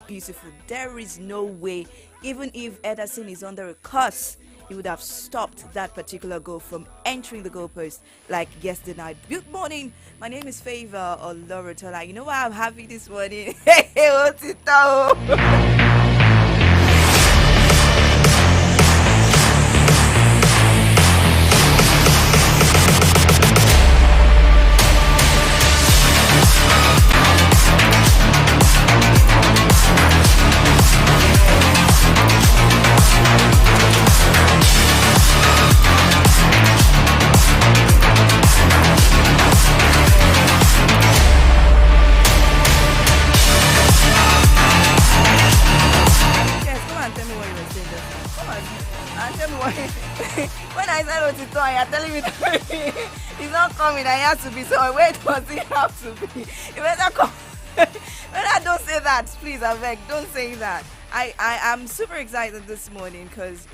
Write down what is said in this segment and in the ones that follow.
beautiful. There is no way, even if Ederson is under a curse, he would have stopped that particular goal from entering the goalpost like yesterday night. Good morning. My name is Favor Olorotola. You know why I'm happy this morning? Hey, what's it Yes, come and tell me what you were saying just now. Come and tell me what. When I said Otito, you're telling me that he's not coming. I have to be. So where does he have to be? You better come. When I don't say that, please, I beg, don't say that. I am super excited this morning because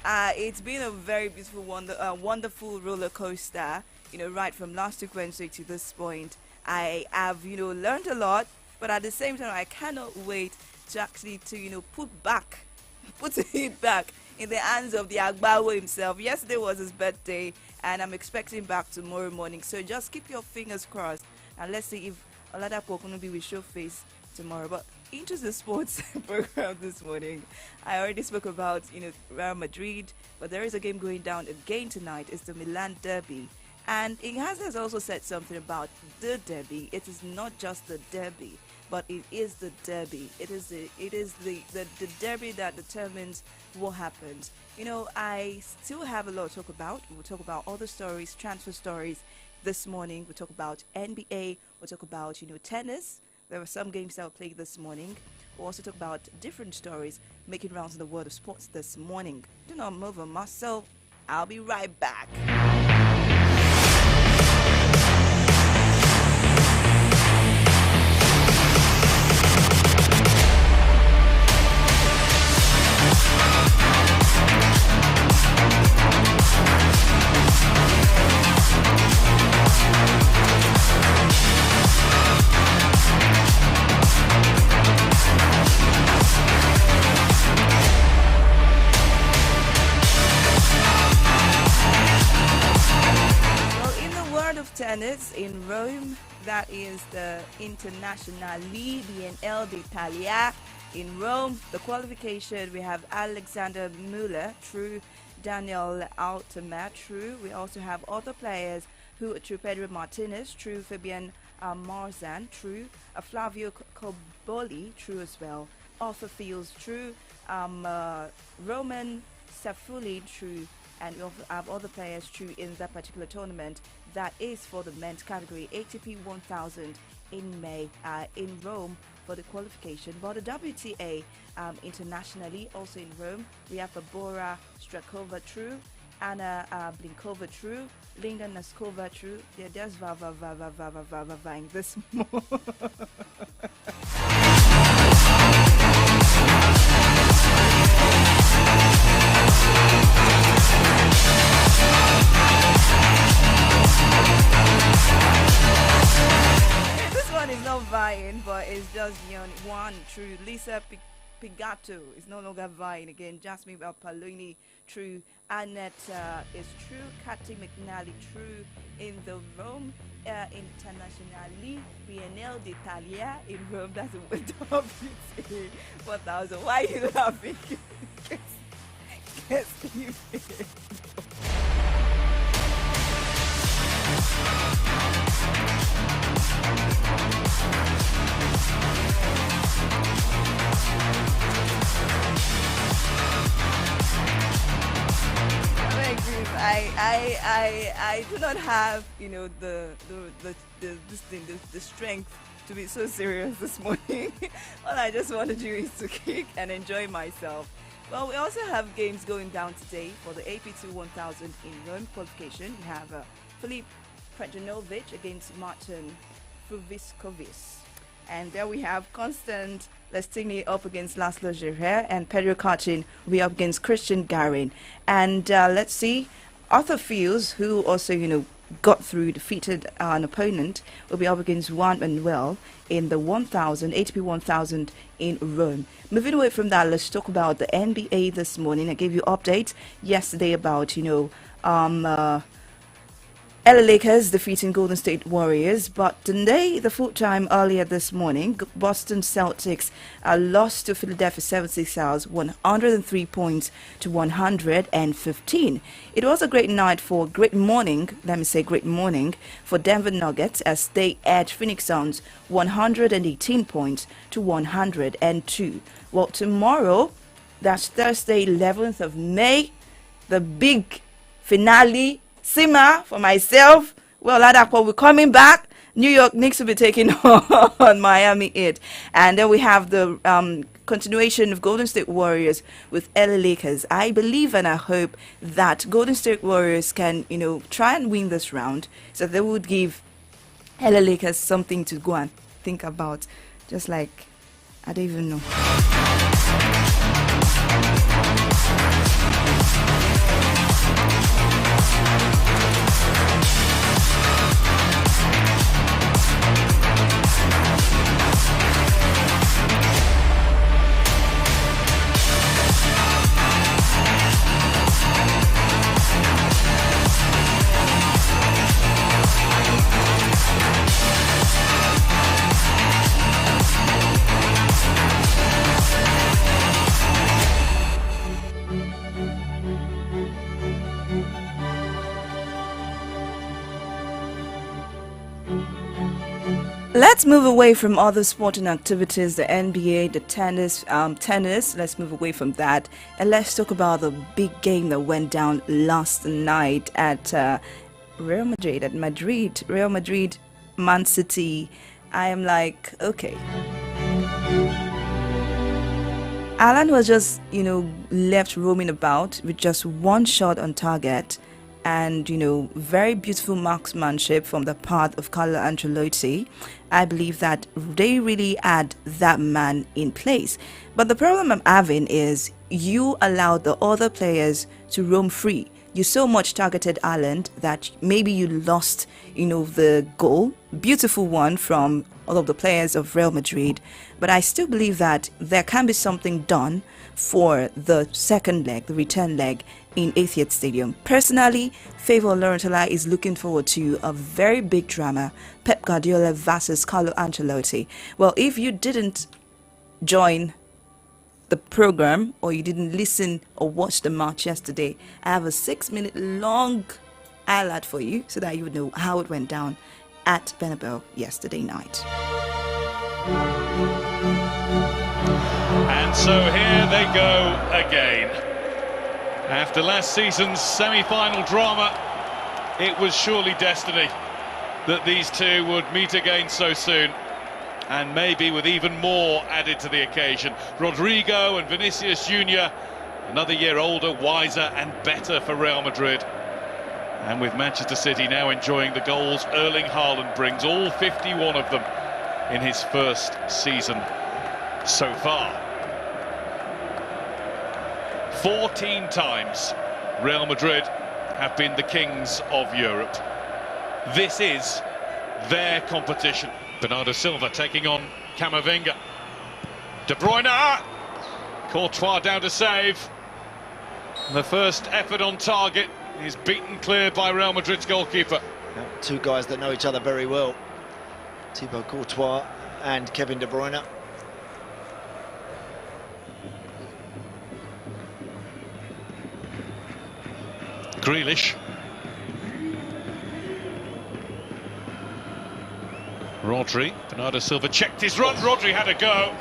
it's been a very beautiful, wonderful roller coaster. Right from last week Wednesday to this point, I have learned a lot, but at the same time, I cannot wait to actually to put it back in the hands of the Agbawo himself. Yesterday was his birthday, and I'm expecting back tomorrow morning. So just keep your fingers crossed, and let's see if Oladapo Okunubi will show face tomorrow. But into the sports program this morning, I already spoke about Real Madrid, but there is a game going down again tonight. It's the Milan Derby. And Ignace has also said something about the derby. It is not just the derby, but it is the derby. It is the derby that determines what happens. I still have a lot to talk about. We'll talk about other stories, transfer stories this morning. We'll talk about NBA. We'll talk about tennis. There were some games that were played this morning. We'll also talk about different stories making rounds in the world of sports this morning. Do not move on, Marcel. I'll be right back. Tennis in Rome, that is the Internazionale BNL d'Italia in Rome. The qualification, we have Alexander Muller, true, Daniel Altama, true. We also have other players who are true, Pedro Martinez, true, Fabian Marzan, true, Flavio Coboli, true as well, Arthur Fields, true, Roman Safuli, true, and we also have other players true in that particular tournament. That is for the men's category, ATP 1000 in May in Rome for the qualification. But the WTA internationally, also in Rome, we have Bora Strakova, true, Anna Blinkova, true, Linda Naskova, true. They're just vying this more. This one is not vying, but it's just one true. Lisa Pigato is no longer vying again. Jasmine Valpaloni, true. Annette is true. Katy McNally, true. In the Rome Internazionale BNL d'Italia in Rome. That's a WTA 1000. Why are you laughing? Guess you I do not have the strength to be so serious this morning. All I just want to do is to kick and enjoy myself. Well, we also have games going down today for the AP2 1000 in Rome qualification. We have Filip Krajinovic against Martin Fuviskovic. And there we have Constant Lestini up against Laszlo Gerher, and Pedro Cachin will be up against Christian Garin. And let's see, Arthur Fields, who also, got through, defeated an opponent, will be up against Juan Manuel in the 1000, ATP 1000 in Rome. Moving away from that, let's talk about the NBA this morning. I gave you updates yesterday about, LA Lakers defeating Golden State Warriors, but today, the full time earlier this morning, Boston Celtics lost to Philadelphia 76ers 103 points to 115. It was a great night for great morning for Denver Nuggets as they edged Phoenix Suns 118 points to 102. Well, tomorrow, that's Thursday, 11th of May, the big finale Sima for myself. Well, Ladapo, we're coming back. New York Knicks will be taking on Miami Heat. And then we have the continuation of Golden State Warriors with LA Lakers. I believe and I hope that Golden State Warriors can, try and win this round. So they would give LA Lakers something to go and think about. Just like, I don't even know. Let's move away from other sporting activities, the NBA, the tennis. Let's move away from that and let's talk about the big game that went down last night at Real Madrid, Man City. I am like, okay. Alan was just, left roaming about with just one shot on target. And, very beautiful marksmanship from the part of Carlo Ancelotti. I believe that they really had that man in place. But the problem I'm having is you allowed the other players to roam free. You so much targeted Haaland that maybe you lost, the goal. Beautiful one from all of the players of Real Madrid. But I still believe that there can be something done for the second leg, the return leg in Etihad Stadium. Personally, Favour Laurentala is looking forward to a very big drama, Pep Guardiola versus Carlo Ancelotti. Well, if you didn't join the program or you didn't listen or watch the match yesterday, I have a 6-minute long highlight for you so that you would know how it went down at Bernabeu yesterday night. And so here they go again. After last season's semi-final drama, it was surely destiny that these two would meet again so soon, and maybe with even more added to the occasion. Rodrigo and Vinicius Junior, another year older, wiser and better for Real Madrid. And with Manchester City now enjoying the goals Erling Haaland brings, all 51 of them in his first season so far. 14 times Real Madrid have been the kings of Europe. This is their competition. Bernardo Silva taking on Camavinga. De Bruyne! Courtois down to save. The first effort on target is beaten clear by Real Madrid's goalkeeper. Two guys that know each other very well. Thibaut Courtois and Kevin De Bruyne. Grealish. Rodri. Bernardo Silva checked his run. Rodri had a go.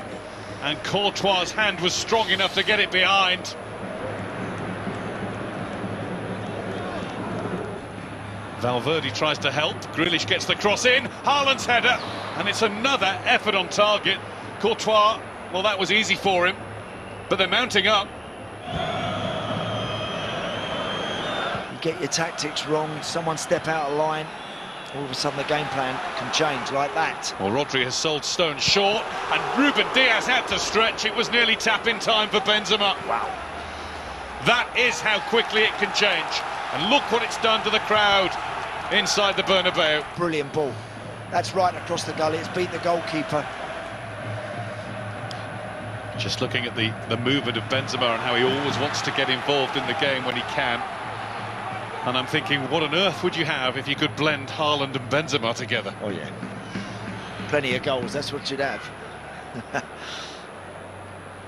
And Courtois' hand was strong enough to get it behind. Valverde tries to help. Grealish gets the cross in. Haaland's header. And it's another effort on target. Courtois, well, that was easy for him. But they're mounting up. Get your tactics wrong, someone step out of line, all of a sudden the game plan can change like that. Well, Rodri has sold Stone short, and Ruben Diaz had to stretch. It was nearly tap-in time for Benzema. Wow. That is how quickly it can change. And look what it's done to the crowd. inside the Bernabeu. Brilliant ball. That's right across the gully. It's beat the goalkeeper. Just looking at the movement of Benzema and how he always wants to get involved in the game when he can. And I'm thinking, what on earth would you have if you could blend Haaland and Benzema together? Oh yeah, plenty of goals, that's what you'd have.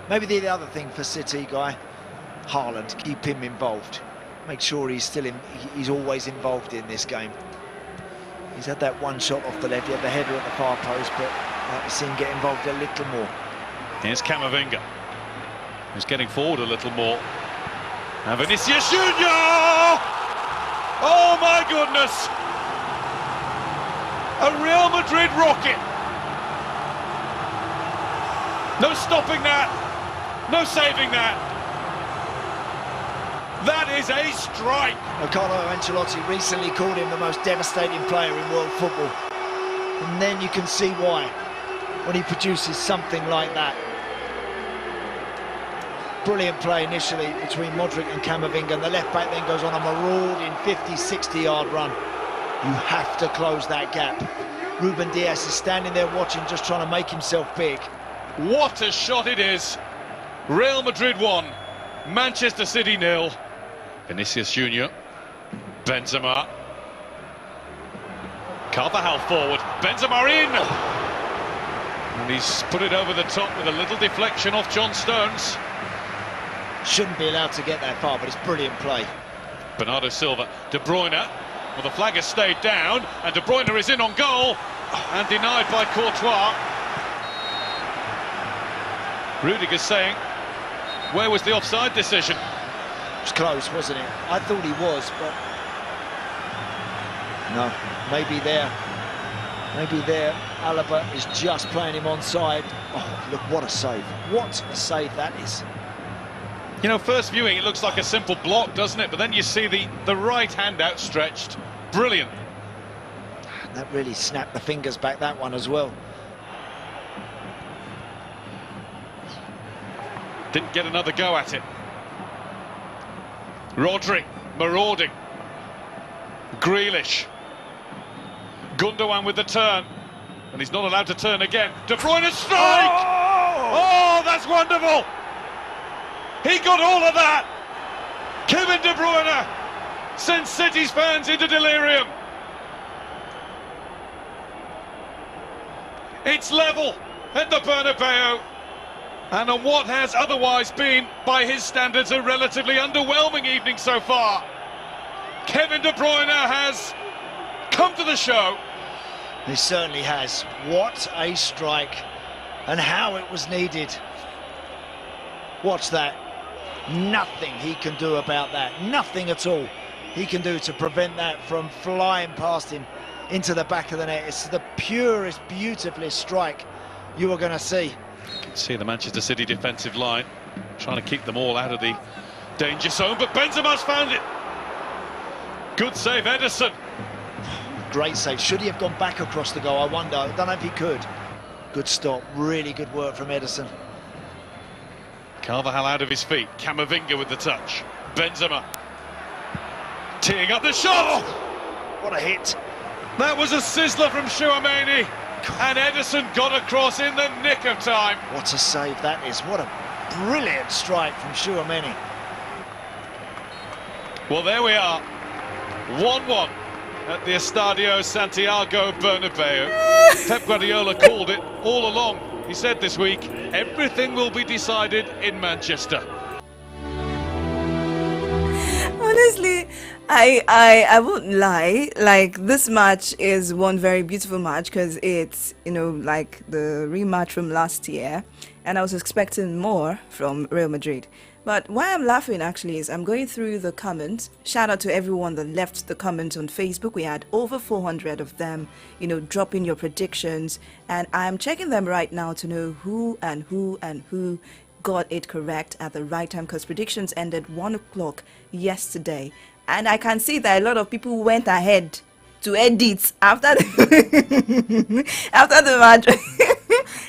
Maybe the other thing for City, Guy, Haaland, keep him involved. Make sure he's he's always involved in this game. He's had that one shot off the left, he had the header at the far post, but I'd like to see him get involved a little more. Here's Camavinga, who's getting forward a little more. And Vinicius Junior! Oh my goodness! A Real Madrid rocket! No stopping that! No saving that! That is a strike! Carlo Ancelotti recently called him the most devastating player in world football. And then you can see why, when he produces something like that. Brilliant play initially between Modric and Camavinga, and the left back then goes on a marauding 50-60 yard run. You have to close that gap. Ruben Dias is standing there watching, just trying to make himself big. What a shot it is! Real Madrid 1, Manchester City 0. Vinicius Junior, Benzema, Carvajal forward, Benzema in! And he's put it over the top with a little deflection off John Stones. Shouldn't be allowed to get that far, but it's brilliant play. Bernardo Silva, De Bruyne, well the flag has stayed down, and De Bruyne is in on goal, and denied by Courtois. Rudiger's saying, where was the offside decision? It was close, wasn't it? I thought he was, but no, maybe there. Alaba is just playing him onside. Oh, look, what a save. What a save that is. You know, first viewing, it looks like a simple block, doesn't it? But then you see the right hand outstretched. Brilliant. That really snapped the fingers back, that one as well. Didn't get another go at it. Rodri, marauding. Grealish. Gundogan with the turn. And he's not allowed to turn again. De Bruyne strike! Oh, that's wonderful! He got all of that! Kevin De Bruyne sends City's fans into delirium. It's level at the Bernabeu. And on what has otherwise been, by his standards, a relatively underwhelming evening so far, Kevin De Bruyne has come to the show. He certainly has. What a strike, and how it was needed. Watch that. Nothing he can do about that. Nothing at all he can do to prevent that from flying past him into the back of the net. It's the purest, beautifulest strike you are going to see. You can see the Manchester City defensive line trying to keep them all out of the danger zone, but Benzema's found it. Good save, Ederson. Great save. Should he have gone back across the goal? I wonder. I don't know if he could. Good stop. Really good work from Ederson. Carvajal out of his feet. Camavinga with the touch. Benzema teeing up the shot. Oh, what a hit. That was a sizzler from Tchouaméni. And Ederson got across in the nick of time. What a save that is. What a brilliant strike from Tchouaméni. Well, there we are. 1-1 at the Estadio Santiago Bernabeu. Pep Guardiola called it all along. He said this week, everything will be decided in Manchester. Honestly, I won't lie, like this match is one very beautiful match because it's, you know, like the rematch from last year, and I was expecting more from Real Madrid. But why I'm laughing actually is I'm going through the comments. Shout out to everyone that left the comments on Facebook. We had over 400 of them, you know, dropping your predictions, and I'm checking them right now to know who got it correct at the right time, because predictions ended 1 o'clock yesterday, and I can see that a lot of people went ahead to edit after the after the match.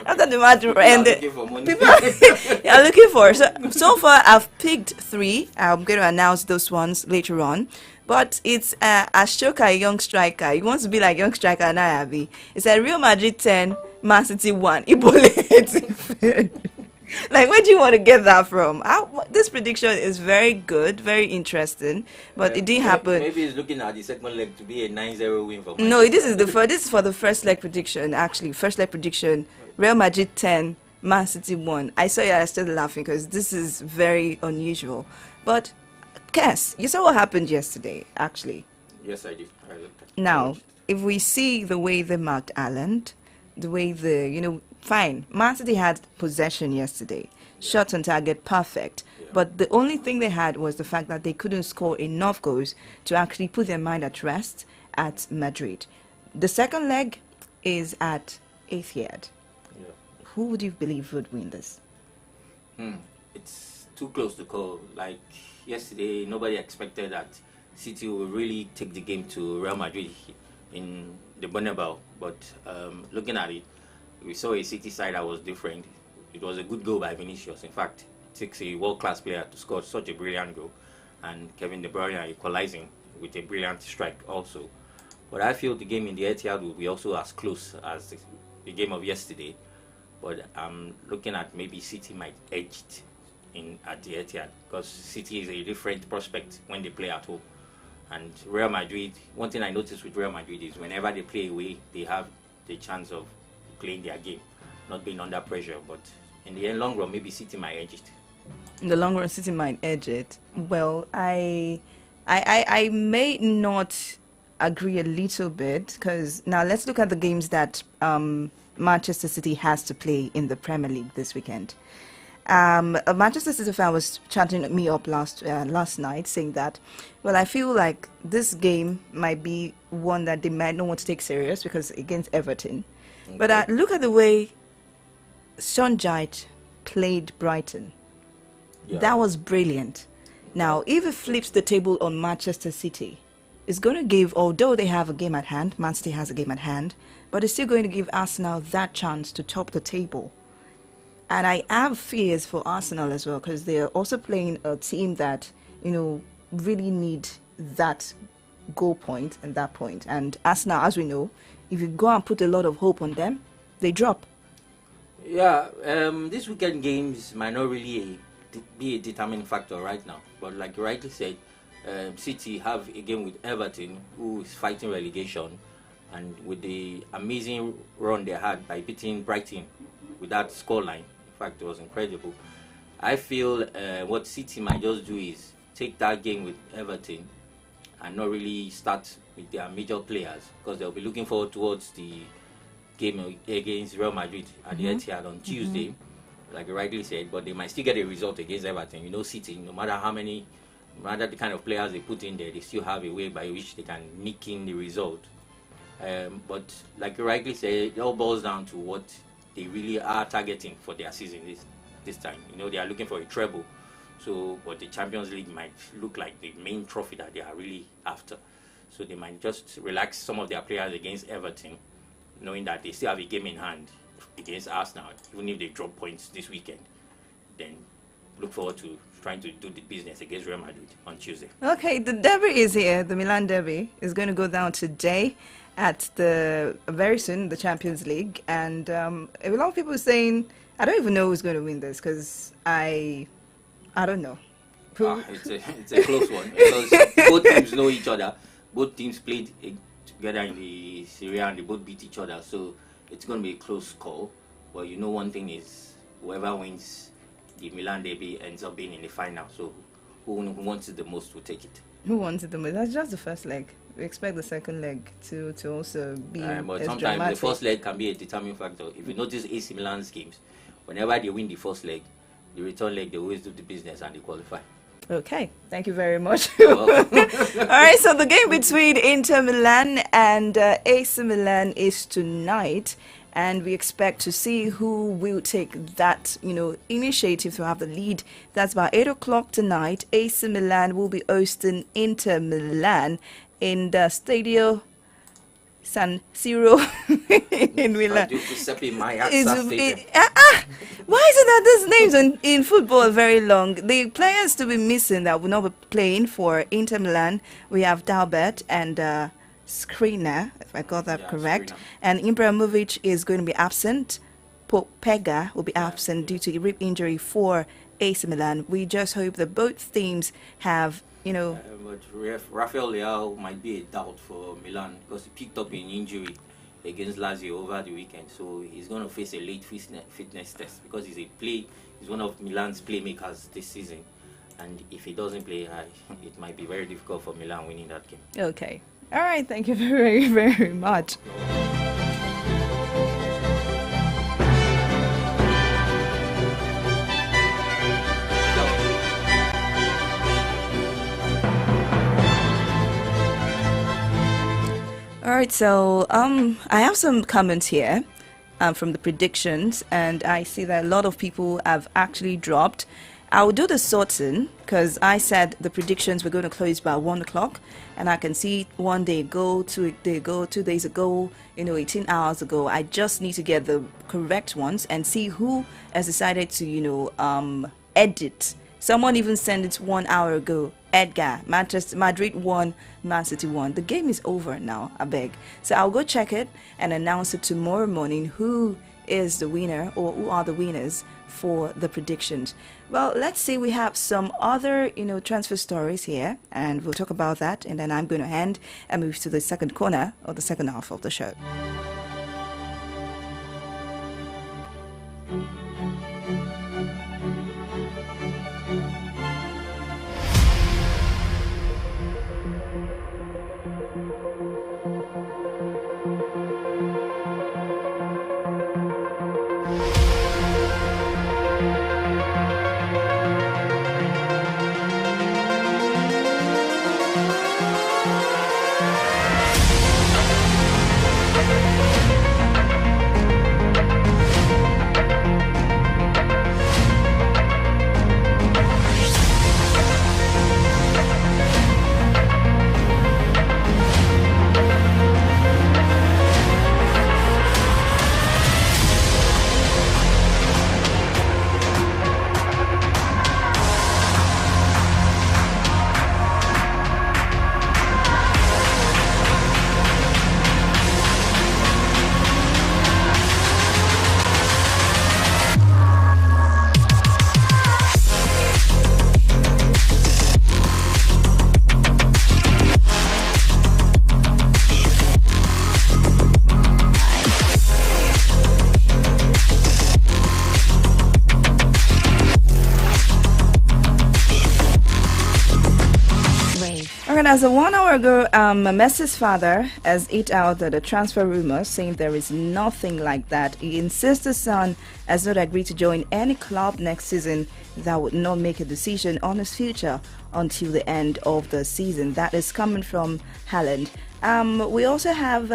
After the match ended, people are looking for. So far, I've picked 3. I'm going to announce those ones later on. But it's Ashoka, a young striker. He wants to be like young striker Nayabi. It's a Real Madrid 10, Man City 1. Ibole. Like, where do you want to get that from? This prediction is very good, very interesting, but it didn't happen. Maybe he's looking at the second leg to be a 9-0 win for Man. No, this is for the first leg prediction. Actually, first leg prediction: Real Madrid 10, Man City 1. I saw you. I started laughing because this is very unusual. But, Kes, you saw what happened yesterday. Actually, yes, I did. Now, if we see the way they marked Haaland, the way fine. Man City had possession yesterday, shot on target, perfect. Yeah. But the only thing they had was the fact that they couldn't score enough goals to actually put their mind at rest at Madrid. The second leg is at Etihad. Yeah. Who would you believe would win this? It's too close to call. Like yesterday, nobody expected that City will really take the game to Real Madrid in the Bernabeu. But looking at it, we saw a City side that was different. It was a good goal by Vinicius. In fact, it takes a world-class player to score such a brilliant goal. And Kevin De Bruyne equalizing with a brilliant strike also. But I feel the game in the Etihad will be also as close as the game of yesterday. But I'm looking at maybe City might edge it at the Etihad, because City is a different prospect when they play at home. And Real Madrid, one thing I noticed with Real Madrid is whenever they play away, they have the chance of playing their game, not being under pressure. But in the long run, maybe City might edge it. In the long run, City might edge it. Well, I may not agree a little bit, because now let's look at the games that Manchester City has to play in the Premier League this weekend. A Manchester City fan was chatting me up last night, saying that, well, I feel like this game might be one that they might not want to take serious because against Everton. Okay. But look at the way Sean Dyche played Brighton. Yeah. That was brilliant. Now, if it flips the table on Manchester City, it's going to give, although they have a game at hand, Man City has a game at hand, but it's still going to give Arsenal that chance to top the table. And I have fears for Arsenal as well, because they're also playing a team that, really need that goal point and that point. And Arsenal, as we know, if you go and put a lot of hope on them, they drop. Yeah, this weekend games might not really be a determining factor right now. But like you rightly said, City have a game with Everton, who is fighting relegation. And with the amazing run they had by beating Brighton with that scoreline, in fact, it was incredible. I feel what City might just do is take that game with Everton and not really start with their major players, because they'll be looking forward towards the game against Real Madrid at the Etihad on Tuesday, like you rightly said. But they might still get a result against Everton. City, no matter the kind of players they put in there, they still have a way by which they can nick in the result. But like you rightly said, it all boils down to what they really are targeting for their season this time. They are looking for a treble. So, but the Champions League might look like the main trophy that they are really after. So they might just relax some of their players against Everton, knowing that they still have a game in hand against Arsenal, even if they drop points this weekend. Then look forward to trying to do the business against Real Madrid on Tuesday. Okay, the derby is here. The Milan derby is going to go down today at very soon, the Champions League. And a lot of people are saying, I don't even know who's going to win this, because I don't know. It's a close one, because both teams know each other. Both teams played together in the Serie A and they both beat each other. So it's going to be a close call. But one thing is, whoever wins the Milan derby ends up being in the final. So who wants it the most will take it. Who wants it the most? That's just the first leg. We expect the second leg to also be but as sometimes dramatic. The first leg can be a determining factor. If you notice AC Milan's games, whenever they win the first leg, the return leg, they always do the business and they qualify. Okay, thank you very much. All right, so the game between Inter Milan and AC Milan is tonight, and we expect to see who will take that, initiative to have the lead. That's by 8 o'clock tonight. AC Milan will be hosting Inter Milan in the Stadio San Siro in Milan. Giuseppe Why Meazza is Stadium. it that these names in football are very long? The players to be missing that will not be playing for Inter Milan, we have Dalbert and Skriniar, if I got that correct. Skriniar. And Ibrahimovic is going to be absent. Pega will be absent due to a rib injury for AC Milan. We just hope that both teams have, But Rafael Leao might be a doubt for Milan because he picked up an injury against Lazio over the weekend, so he's going to face a late fitness test because he's one of Milan's playmakers this season, and if he doesn't play, it might be very difficult for Milan winning that game. Okay. All right. Thank you very, very much. All right, so I have some comments here from the predictions, and I see that a lot of people have actually dropped. I'll do the sorting because I said the predictions were going to close by 1 o'clock, and I can see 1 day ago, 2 days ago, 18 hours ago. I just need to get the correct ones and see who has decided to, edit. Someone even sent it 1 hour ago. Edgar, Manchester Madrid won, Man City won. The game is over now, I beg. So I'll go check it and announce it tomorrow morning who is the winner or who are the winners for the predictions. Well, let's see, we have some other, transfer stories here, and we'll talk about that, and then I'm going to end and move to the second corner or the second half of the show. As a 1 hour ago, Messi's father has hit out the transfer rumors, saying there is nothing like that. He insists his son has not agreed to join any club next season that would not make a decision on his future until the end of the season. That is coming from Haaland. We also have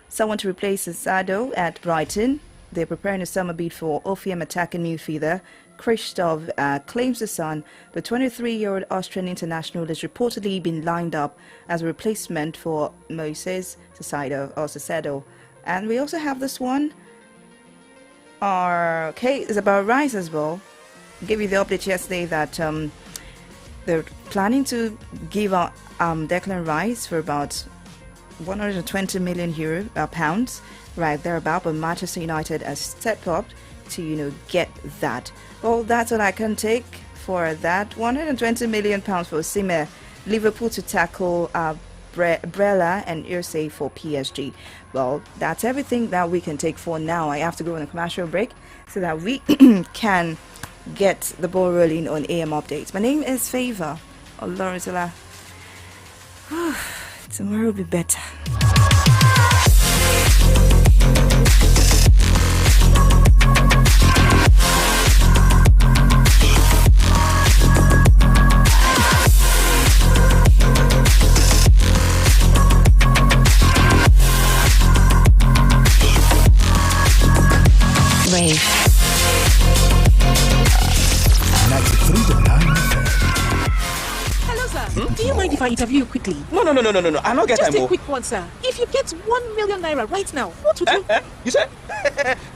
someone to replace Sado at Brighton. They're preparing a summer bid for Offiam attacking midfielder Christoph claims the son. The 23-year-old Austrian international has reportedly been lined up as a replacement for Moises Caicedo. And we also have this one. Okay, it's about Rice as well. I gave you the update yesterday that they're planning to give out Declan Rice for about 120 million pounds, right thereabout. But Manchester United has stepped up to get that. Well, that's what I can take for that. 120 million pounds for Osimhen. Liverpool to tackle Brella and Irsay for PSG. Well, that's everything that we can take for now. I have to go on a commercial break so that we can get the ball rolling on AM updates. My name is Favor Oloruntola. Tomorrow will be better. Rave. 93.9. Hello, sir. you mind if I interview you quickly? No. I don't get Just time. a quick one, sir. If you get 1 million naira right now, what would you... You say?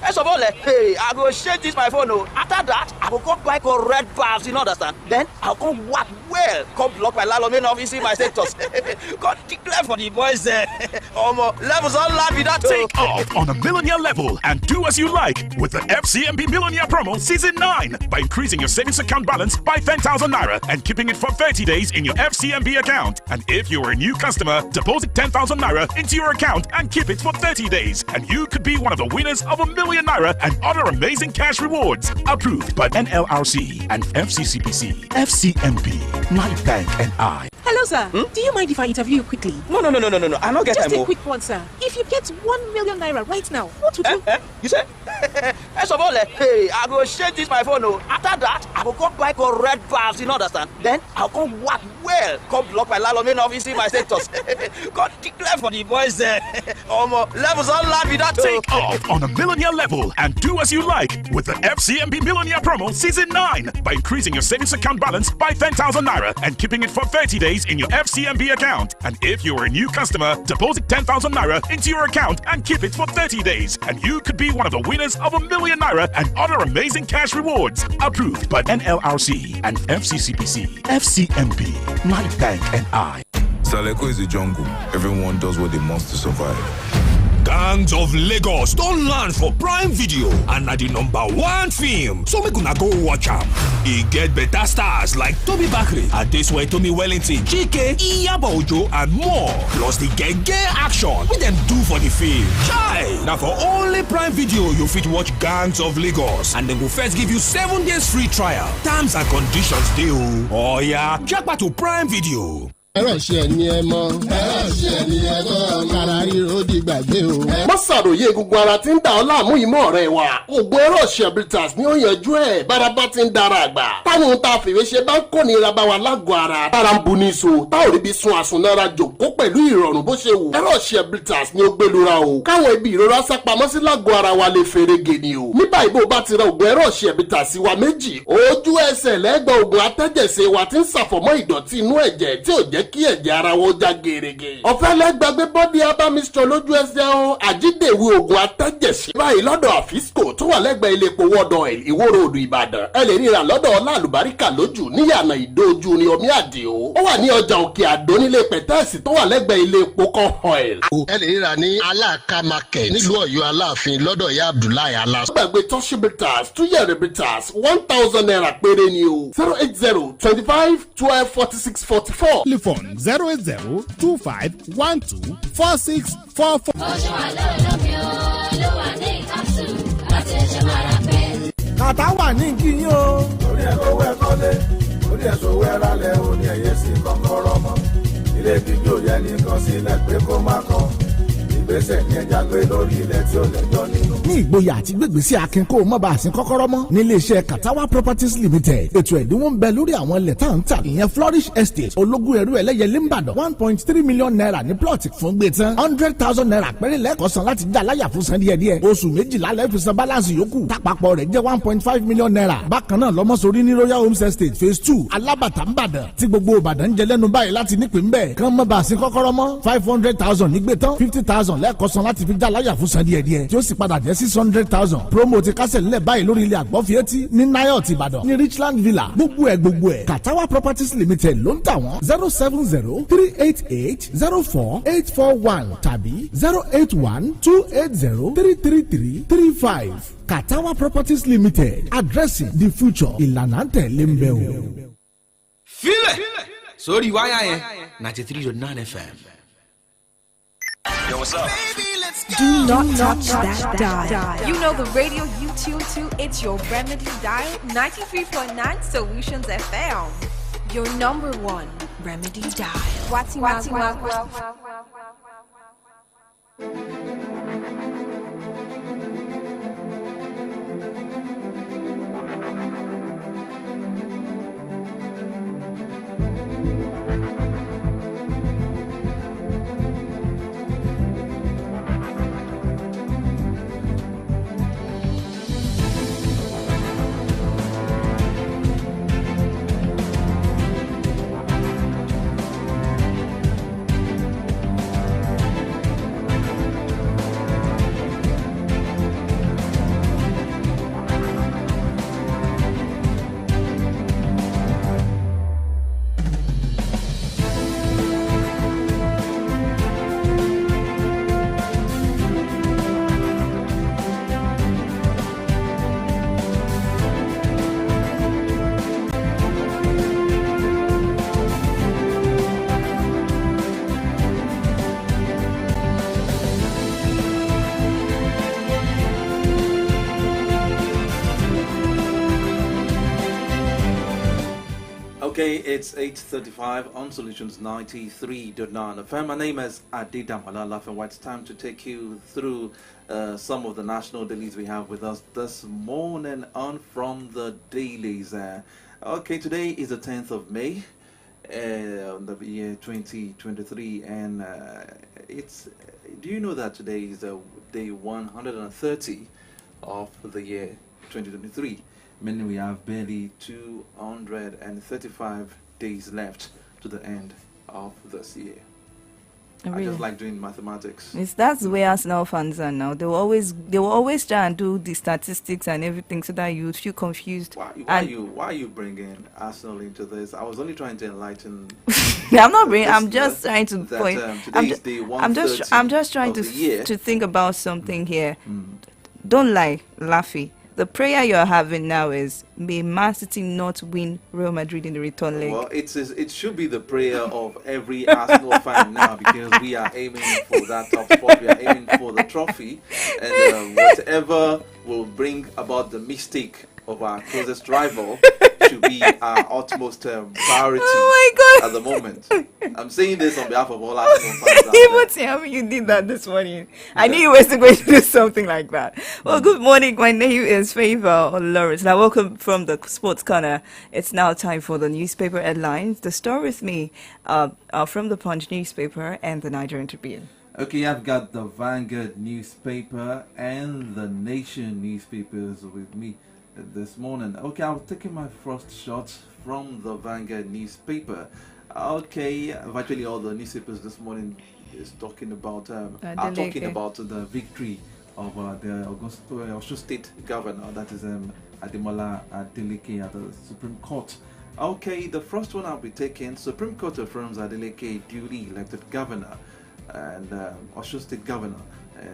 First of all, hey, I go change this my phone. After that, I will go buy correct bars, you understand? Then I'll come work well. Come block my landlord main office in my status. God declare for the boys there. Levels all laugh with that. Take off on a millionaire level and do as you like with the FCMB Millionaire Promo Season 9 by increasing your savings account balance by 10,000 naira and keeping it for 30 days in your FCMB account. And if you're a new customer, deposit 10,000 naira into your account and keep it for 30 days. And you could be one of the winners of ₦1 million and other amazing cash rewards. Approved by NLRC and FCCPC. FCMB, Light Bank and I. Hello, sir. Do you mind if I interview you quickly? No. I don't get Just time. a quick one, sir. If you get 1 million naira right now, what would you... You say? First of all, hey, I go change this my phone. After that, I will go buy correct bars, you understand? Then I'll come work well. Come block my landlord main office in my status. God declare for the boys there. Levels all laugh with that. Take off on a millionaire level and do as you like with the FCMB Millionaire Promo Season 9 by increasing your savings account balance by 10,000 naira and keeping it for 30 days in your FCMB account. And if you're a new customer, deposit 10,000 naira into your account and keep it for 30 days. And you could be one of the winners of ₦1 million and other amazing cash rewards. Approved by NLRC and FCCPC. FCMB, Light Bank and I. Saleko is a jungle. Everyone does what they must to survive. Gangs of Lagos don land for Prime Video and na the #1 film, so make una go watch am. E get better stars like Toby Bakri, Adesuwe Tomi Wellington, Chike, Iyabo Ojo and more. Plus the genge action wey dem do for the film. Chai! Na for only Prime Video you fit watch Gangs of Lagos and dem go first give you 7 days free trial. Terms and conditions dey o. Oya, japa to Prime Video. ẹ̀rọ ṣe ni ẹ mọ̀ kára ríro di gbàgbé o. má ṣàròyé egungun ara tí ń dà ọ́ láàmú ìmọ̀ ọ̀rẹ́ wa oògùn ẹ̀rọ ṣẹ̀bìtàs ni ó yanjú ẹ̀ bárabá ti ń dára àgbà táwọn ohun tá a fìwé ṣe bá ń kó nira bá wa lágọ̀ọ́ ara tára ń bu ní so tá ò rí bí sun àsùnnára jòkó pẹ̀lú ìrọ̀rùn bó ṣe wù ẹ̀rọ ṣẹ̀bìtàs ni ó gbẹlura o káwọn ibi ìrora sápamọ́ sí lágọ̀ọ́ ara wa lè ferege ni o ní báyìí bó bá ti ra oògùn ẹ̀rọ ṣẹ̀bìtàs wa méjì ojú ẹsẹ̀ lẹ́gbẹ̀ẹ́ oògùn atẹ́jẹsẹ̀ wa ti ń ṣàfọ̀mọ́ ìdọ̀tí inú ẹ̀jẹ̀ tí ò jẹ́ kí ẹ̀jẹ̀ ara wọn já gerege. ọ̀fẹ́ lẹ́gbàgbé bọ́dí abamisọ lójú ẹsẹ̀ o àjídèwé oògùn atẹ́jẹsí báyìí lọ́dọ̀ àfíṣkò tó wà lẹ́gbẹ̀ẹ́ ilé epo wọ́dọ̀ ìwòrò odò ìbàdàn ẹ lè ríra lọ́dọ̀ ọlálùbáríkà lójú níyànà ìdójú ní omi àdìo ó wà ní ọjà òkè àdó nílé pẹ̀tẹ́ẹ̀sì tó wà lẹ́gbẹ̀ẹ́ ilé epo kan oil. ẹ lè ríra ní aláàká market nílùú ọ̀yọ́ aláàfin lọ́dọ̀ ya abdullahi alas. gbàgbé toshibitas tuyeribitas 1,000 naira péré ni o 080 25 12 46 44. Telephone 08025124644. Kàtá wà ní kíyìn o. Orí ẹ̀ lówó ẹ̀ kọ́lé, orí ẹ̀ sówó ẹ̀ rálẹ̀, orí ẹ̀ yẹ sí kọ́kọ́rọ́ mọ́. Ilé gbígbé ò yẹ nìkan sílẹ̀ pé kó má kọ́. Ìgbésẹ̀ ní ẹja gbé lórí ilẹ̀ tí ó lẹ́jọ́ nínú. Ní ìgboyà àti gbégbèsè akin kó o má bàa sin kọ́kọ́rọ́ mọ́ nílé iṣẹ́ Katawa Properties Limited. Ètò ẹ̀dínwó ń bẹ lórí àwọn ilẹ̀ tá à ń tà ìyẹn Flourish Estate ológun ẹ̀rú ẹlẹ́yẹlé Ìbàdàn 1.3 million naira ní plọ̀tì fún gbé tán 100,000 naira péré lẹ́ẹ̀kọ́ san láti dá láyà fún san díẹ̀díẹ̀ oṣù méjìlá lẹ́ẹ̀ fi san balance yòókù tápapọ̀ rẹ̀ jẹ́ 1.5 million naira. Bákan náà lọ́mọ́sórí ní Royal Homes Estate phase 2 Alábàtà Ìbàdàn tí gbogbo Ìbàdàn jẹ lẹ́nu báyìí láti nípìn bẹ́ẹ̀ kán má bàa sin kọ́kọ́rọ́ mọ́ 500,000 nígbé tán 50,000 lẹ́ẹ̀kọ́ san láti fi dá láyà fún san díẹ̀díẹ̀ tí ó sì padà jẹ́ 600,000. Promo ti kásẹ̀ nílẹ̀ báyìí lórí ilẹ̀ àgbọ̀fìẹ́tì ní Nayot Ìbàdàn ní Richland Villa gbogbo ẹ̀ Katawa Properties Limited ló ń tà wọ́n 070-388-04-841 tàbí 081-280-33335. Katawa Properties Limited addressing the future ìlànà tẹ̀lé ń bẹ o. Fílẹ̀ sórí wáyà yẹn 93.9 FM. Yo, what's up? Do not touch that dial. You know the radio you tune to, it's your Remedy dial, 93.9 Solutions FM. Your #1 Remedy dial. What's Okay, it's 8:35 on Solutions 93.9 FM. My name is Adida Malala, and it's time to take you through some of the national dailies we have with us this morning on From the Dailies. Okay, today is the 10th of May, the year 2023, and do you know that today is day 130 of the year 2023? Meaning we have barely 235 days left to the end of this year. Really? I just like doing mathematics. That's the way Arsenal fans are now. They will always try and do the statistics and everything so that you feel confused. Why are you bringing Arsenal into this? I was only trying to enlighten. I'm not bringing. I'm just trying to point. I'm just trying to think about something here. Don't lie, Laffy. The prayer you're having now is, may Man City not win Real Madrid in the return leg. Well, it should be the prayer of every Arsenal fan now, because we are aiming for that top spot. We are aiming for the trophy, and whatever will bring about the mistake of our closest rival should be our utmost priority at the moment. I'm saying this on behalf of all Arsenal fans. Even tell me you did that this morning. I knew you were still going to do something like that. Well, good morning. My name is Favor Lawrence. Now, welcome from the Sports Corner. It's now time for the newspaper headlines. The story with me from the Punch newspaper and the Nigerian Tribune. Okay, I've got the Vanguard newspaper and the Nation newspapers with me this morning. Okay, I'm taking my first shot from the Vanguard newspaper. Okay, virtually all the newspapers this morning is talking about the victory of the Osun State Governor, that is Ademola Adeleke, at the Supreme Court. Okay, the first one I'll be taking: Supreme Court affirms Adeleke duly elected governor and Osun State Governor.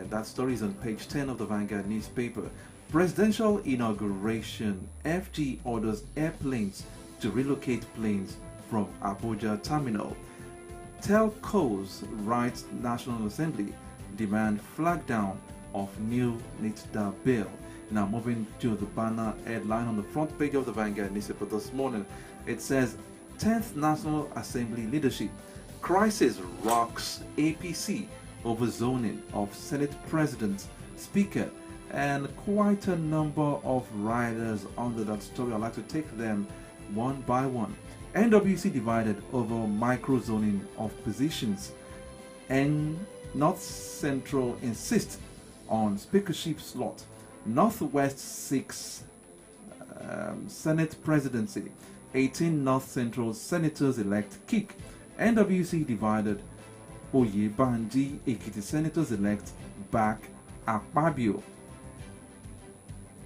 That story is on page 10 of the Vanguard newspaper. Presidential inauguration. FG orders airplanes to relocate planes from Abuja terminal. Telcos writes National Assembly demand flag down of new NITDA bill. Now moving to the banner headline on the front page of the Vanguard newspaper this morning. It says 10th National Assembly leadership crisis rocks APC over zoning of Senate President, Speaker, and quite a number of riders under that story. I'd like to take them one by one. NWC divided over micro-zoning of positions, and North Central insists on speakership slot. Northwest 6 Senate presidency. 18 North Central senators elect kick. NWC divided. Oyebanji Ekiti senators elect back Akpabio.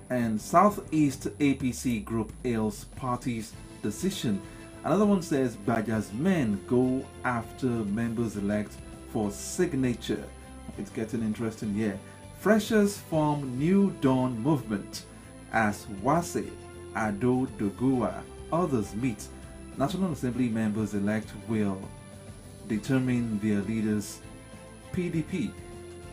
And Southeast APC group hails party's decision. Another one says Baja's men go after members elect for signature. It's getting interesting here. Freshers form New Dawn movement as Wase, Ado Dogua, others meet. National Assembly members elect will determine their leaders. PDP,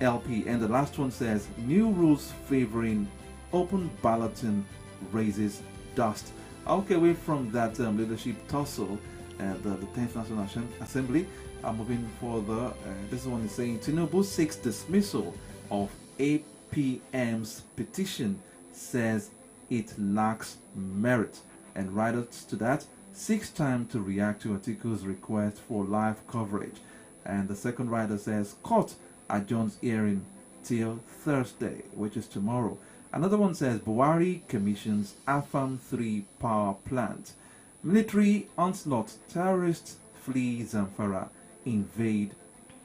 LP. And the last one says new rules favoring open balloting raises dust. Okay, away from that leadership tussle, the 10th National Assembly are moving further. This one is saying Tinubu seeks dismissal of APM's petition, says it lacks merit, and writers to that seeks time to react to Atiku's request for live coverage. And the second writer says court adjourns hearing till Thursday, which is tomorrow. Another one says Buhari commissions Afam 3 power plant. Military onslaught. Terrorists flee Zamfara. Invade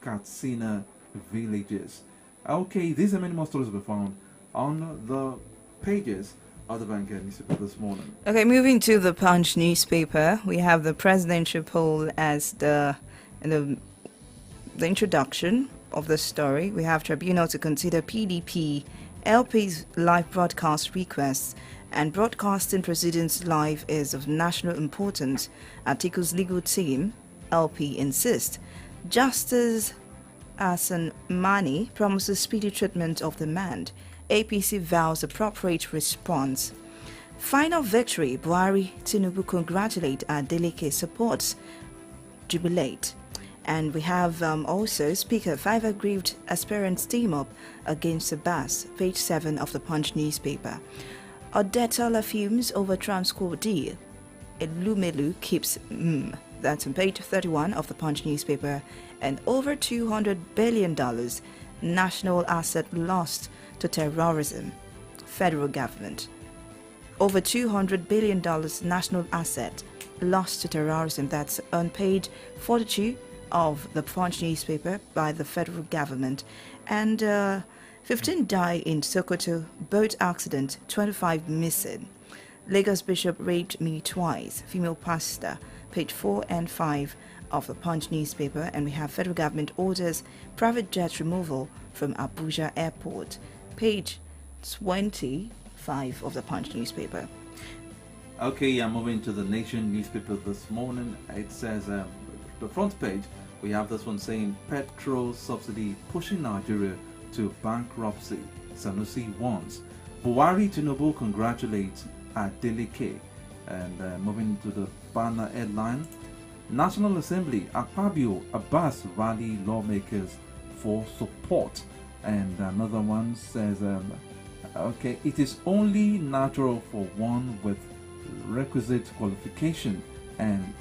Katsina villages. Okay, these and many more stories will be found on the pages of the Vanguard newspaper this morning. Okay, moving to the Punch newspaper, we have the presidential poll as the introduction of the story. We have tribunal to consider PDP LP's live broadcast requests, and broadcasting proceedings live is of national importance. Atiku's legal team, LP, insists. Justice Hassan Mani promises speedy treatment of demand. APC vows appropriate response. Final victory, Buhari Tinubu congratulate Adeleke supports jubilate. And we have also Speaker 5 aggrieved aspirants team up against Abbas, page 7 of the Punch newspaper. Odetola fumes over Transcorp deal. Elumelu keeps that's on page 31 of the Punch newspaper. And over $200 billion national asset lost to terrorism. Federal government. Over $200 billion national asset lost to terrorism. That's on page 42 of the Punch newspaper by the federal government. And 15 die in Sokoto boat accident, 25 missing. Lagos Bishop raped me twice, female pastor, page 4 and 5 of the Punch newspaper. And we have federal government orders private jet removal from Abuja airport, page 25 of the Punch newspaper. Okay, I'm moving to the Nation newspaper this morning. It says, the front page, we have this one saying, petrol subsidy pushing Nigeria to bankruptcy. Sanusi warns. Buhari Tinubu congratulates Adeleke. And moving to the banner headline, National Assembly, Akpabio, Abbas rally lawmakers for support. And another one says, okay, it is only natural for one with requisite qualification and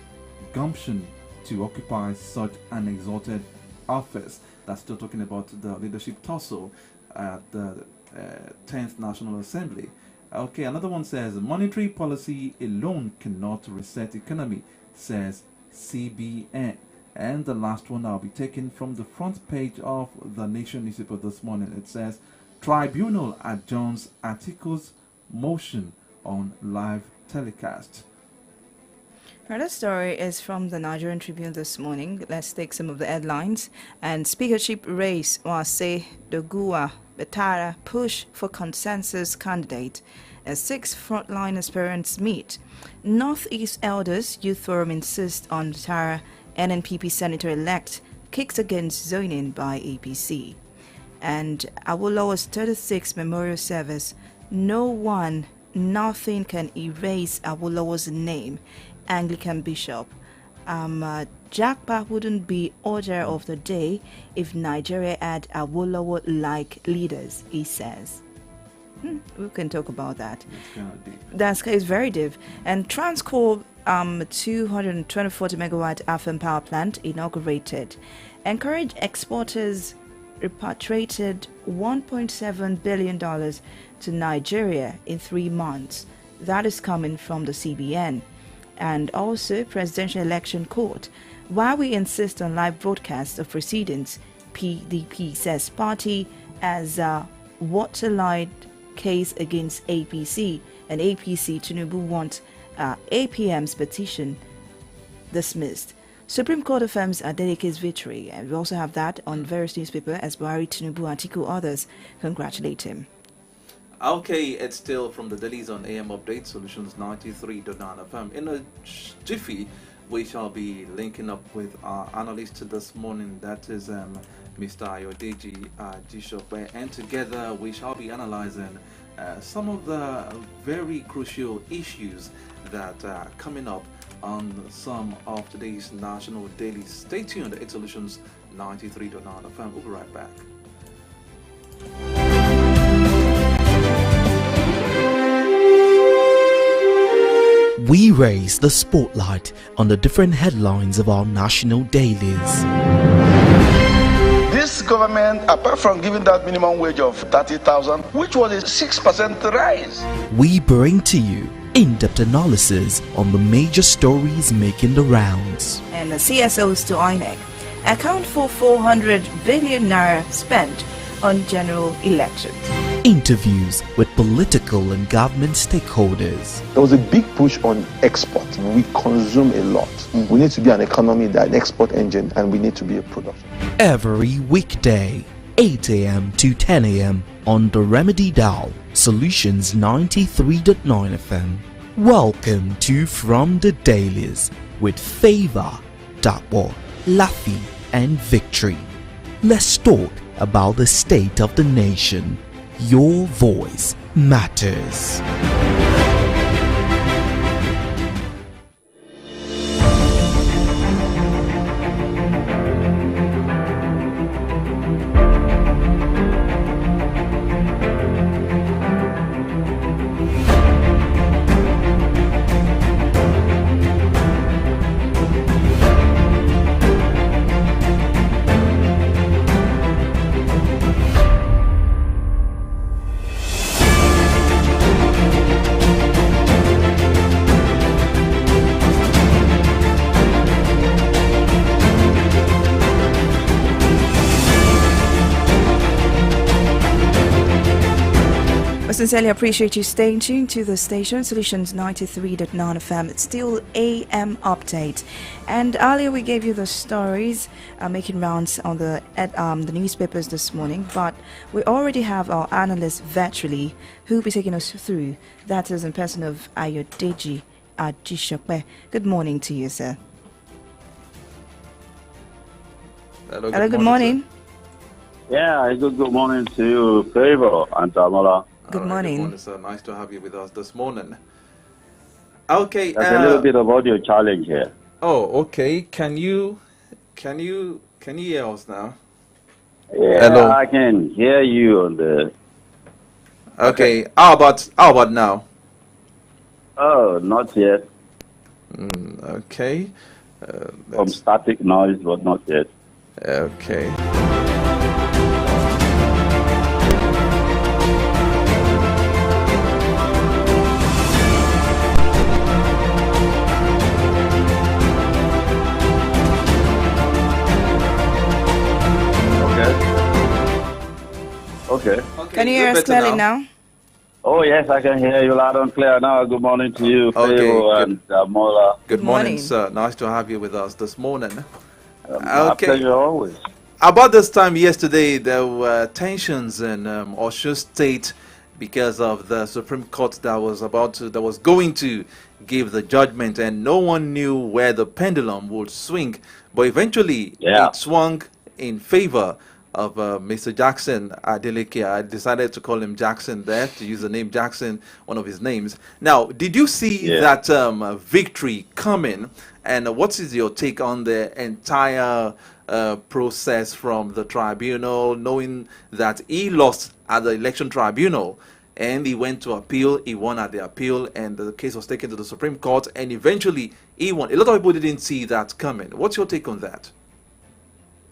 gumption to occupy such an exalted office. That's still talking about the leadership tussle at the 10th National Assembly. Okay, another one says, monetary policy alone cannot reset economy, says CBN. And the last one I'll be taking from the front page of the Nation newspaper this morning. It says, Tribunal adjourns Atiku's motion on live telecast. Another story is from the Nigerian Tribune this morning. Let's take some of the headlines. And speakership race was say Doguwa Betara push for consensus candidate as 6 frontline aspirants meet. Northeast Elders Youth Forum insists on Betara NNPP senator-elect kicks against zoning by APC. And Awolowo's 36th memorial service, nothing can erase Awolowo's name. Anglican Bishop. Jakpa wouldn't be order of the day if Nigeria had Awolowo-like leaders, he says. We can talk about that. That's very deep. And Transcorp 224 megawatt Afan power plant inaugurated. Encourage exporters repatriated $1.7 billion to Nigeria in 3 months. That is coming from the CBN. And also Presidential Election Court. While we insist on live broadcasts of proceedings, PDP says party as a waterline case against APC, and APC Tinubu wants APM's petition dismissed. Supreme Court affirms Adeleke's victory, and we also have that on various newspapers as Buhari, Tinubu, Atiku, others congratulate him. Okay, it's still from the Dailies on AM Update Solutions 93.9 FM. In a jiffy, we shall be linking up with our analyst this morning. That is Mr. Ayodeji Jishope, and together we shall be analyzing some of the very crucial issues that are coming up on some of today's national dailies. Stay tuned. It's Solutions 93.9 FM. We'll be right back. We raise the spotlight on the different headlines of our national dailies. This government, apart from giving that minimum wage of 30,000, which was a 6% rise. We bring to you in-depth analysis on the major stories making the rounds. And the CSOs to INEC account for 400 billion naira spent on general elections. Interviews with political and government stakeholders. There was a big push on export. We consume a lot. We need to be an economy, that an export engine, and we need to be a production. Every weekday, 8 a.m. to 10 a.m. on the Remedy Dial, Solutions 93.9 FM. Welcome to From the Dailies with Favor, Dapo, Laffy, and Victory. Let's talk about the state of the nation. Your voice matters. sincerely appreciate you staying tuned to the station, Solutions 93.9 FM. It's still AM update. And earlier we gave you the stories making rounds on the newspapers this morning, but we already have our analyst virtually who will be taking us through. That is in person of Ayodeji Ajishokpe. Good morning to you, sir. Hello, good morning. Sir. Yeah, good morning to you, Favor and Tamola. Good morning. Good morning, sir. Nice to have you with us this morning. Okay. There's a little bit about your challenge here. Oh, okay. Can you hear us now? Yeah, hello. I can hear you on the. Okay. How about now? Oh, not yet. Okay. Some static noise, but not yet. Okay. Okay. Can you hear us clearly now? Oh, yes, I can hear you loud and clear now. Good morning to you, Favor and Mola. Good morning, sir. Nice to have you with us this morning. My pleasure always. About this time yesterday, there were tensions in Osho State because of the Supreme Court that was going to give the judgment, and no one knew where the pendulum would swing. But eventually, it swung in favor of Mr. Jackson Adeleke. I decided to call him Jackson there, to use the name Jackson, one of his names. Now, did you see that victory coming? And what is your take on the entire process from the tribunal, knowing that he lost at the election tribunal and he went to appeal, he won at the appeal, and the case was taken to the Supreme Court, and eventually he won? A lot of people didn't see that coming. What's your take on that?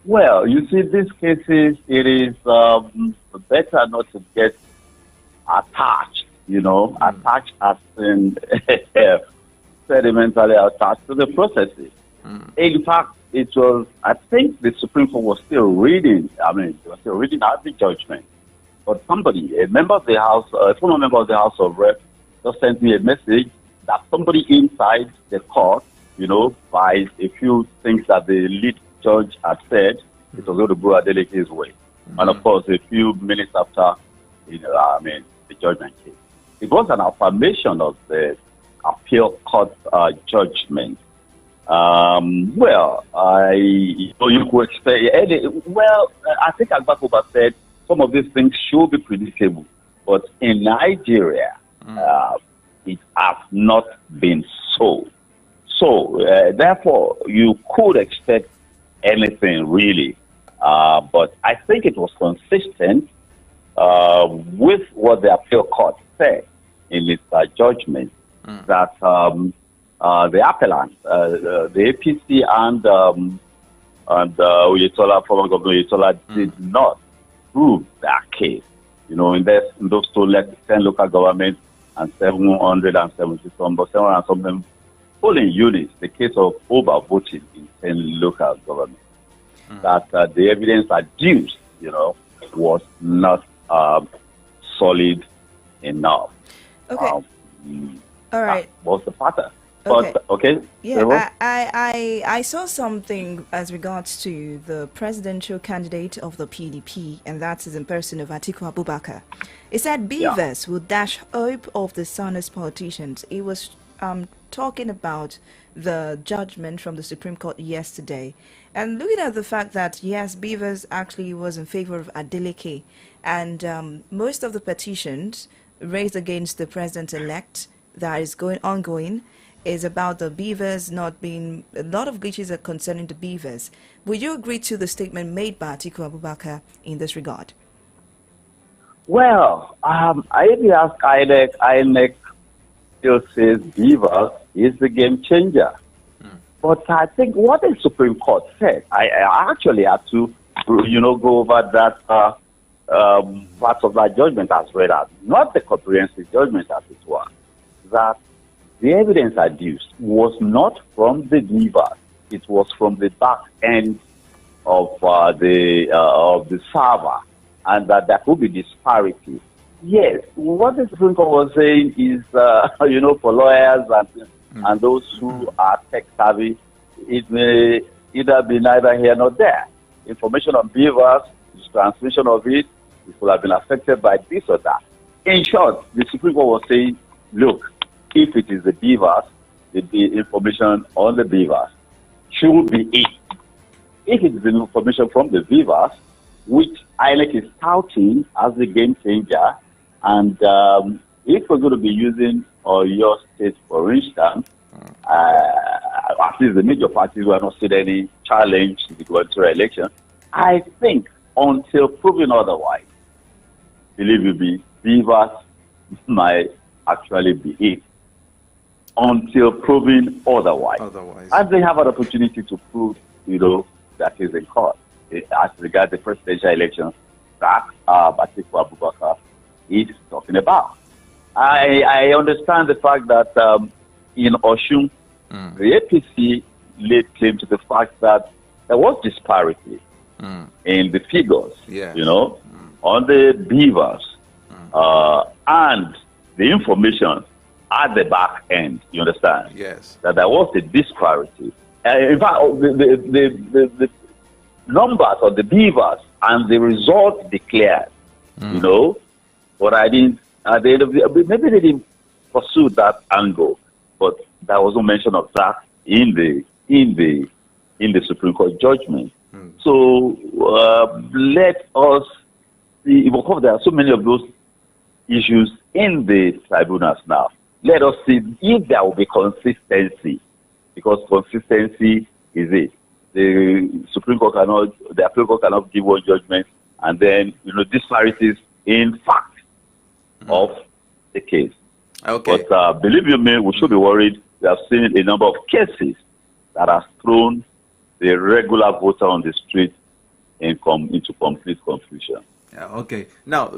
Well, you see, these cases, it is better not to get attached, attached as in sedimentally attached to the processes. In fact, I think the Supreme Court was still reading, out the judgment. But somebody, a member of the House, a former member of the House of Reps, just sent me a message that somebody inside the court, by a few things that the lead judge had said, it was going to go Adeleke's way. And of course, a few minutes after, the judgment came. It was an affirmation of the appeal court judgment. You could expect. I think Agbakoba said some of these things should be predictable, but in Nigeria, it has not been so. So, therefore, you could expect anything really, but I think it was consistent with what the appeal court said in its judgment that the appellant, the APC and Oyetola, former Governor Oyetola, did not prove their case. In those 10 local governments and 770 something polling units, the case of overvoting in 10 local governments, that the evidence adduced, was not solid enough. Okay. All right. What's the pattern? Okay. But, okay. Yeah, I saw something as regards to the presidential candidate of the PDP, and that is in person of Atiku Abubakar. It said beavers will dash hope of the dishonest politicians. It was talking about the judgment from the Supreme Court yesterday, and looking at the fact that yes, beavers actually was in favor of Adeleke, and most of the petitions raised against the president-elect that is ongoing is about the beavers not being, a lot of glitches are concerning the beavers. Would you agree to the statement made by Atiku Abubakar in this regard? Well, if you ask INEC still says beaver is the game changer. But I think what the Supreme Court said, I actually had to, go over that part of that judgment as read out, not the comprehensive judgment as it was, that the evidence adduced was not from the beavers, it was from the back end of the server, and that there could be disparity Yes, what the Supreme Court was saying is, for lawyers and those who are tech savvy, it may either be neither here nor there. Information on beavers, the transmission of it will have been affected by this or that. In short, the Supreme Court was saying, look, if it is the beavers, the information on the beavers should be it. If it is the information from the beavers, which INEC is touting as the game changer, and if we're going to be using your state, for instance, at least the major parties who are not seeing any challenge to the gubernatorial election, I think until proven otherwise, believe me, beavers might actually be it. Until proven otherwise. And they have an opportunity to prove, that is in court. As regards the presidential elections that Atiku Abubakar is talking about. I understand the fact that in Oshun, the APC laid claim to the fact that there was disparity in the figures, on the beavers and the information at the back end. You understand? Yes. That there was a disparity. In fact, the numbers of the beavers and the results declared, but I didn't, at the end of maybe they didn't pursue that angle, but there was no mention of that in the Supreme Court judgment. So let us see, because there are so many of those issues in the tribunals now. Let us see if there will be consistency, because consistency is it. The Supreme Court the Appeal Court cannot give one judgment, and then disparities in fact of the case. Okay. But believe you me, we should be worried. We have seen a number of cases that has thrown the regular voter on the street into complete confusion. Yeah, okay. Now,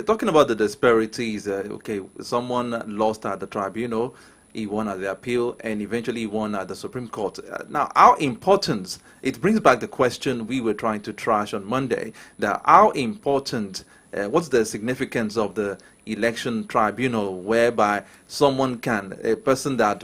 talking about the disparities, someone lost at the tribunal, he won at the appeal, and eventually he won at the Supreme Court. Now, how important, it brings back the question we were trying to trash on Monday, that how important, what's the significance of the election tribunal, whereby a person that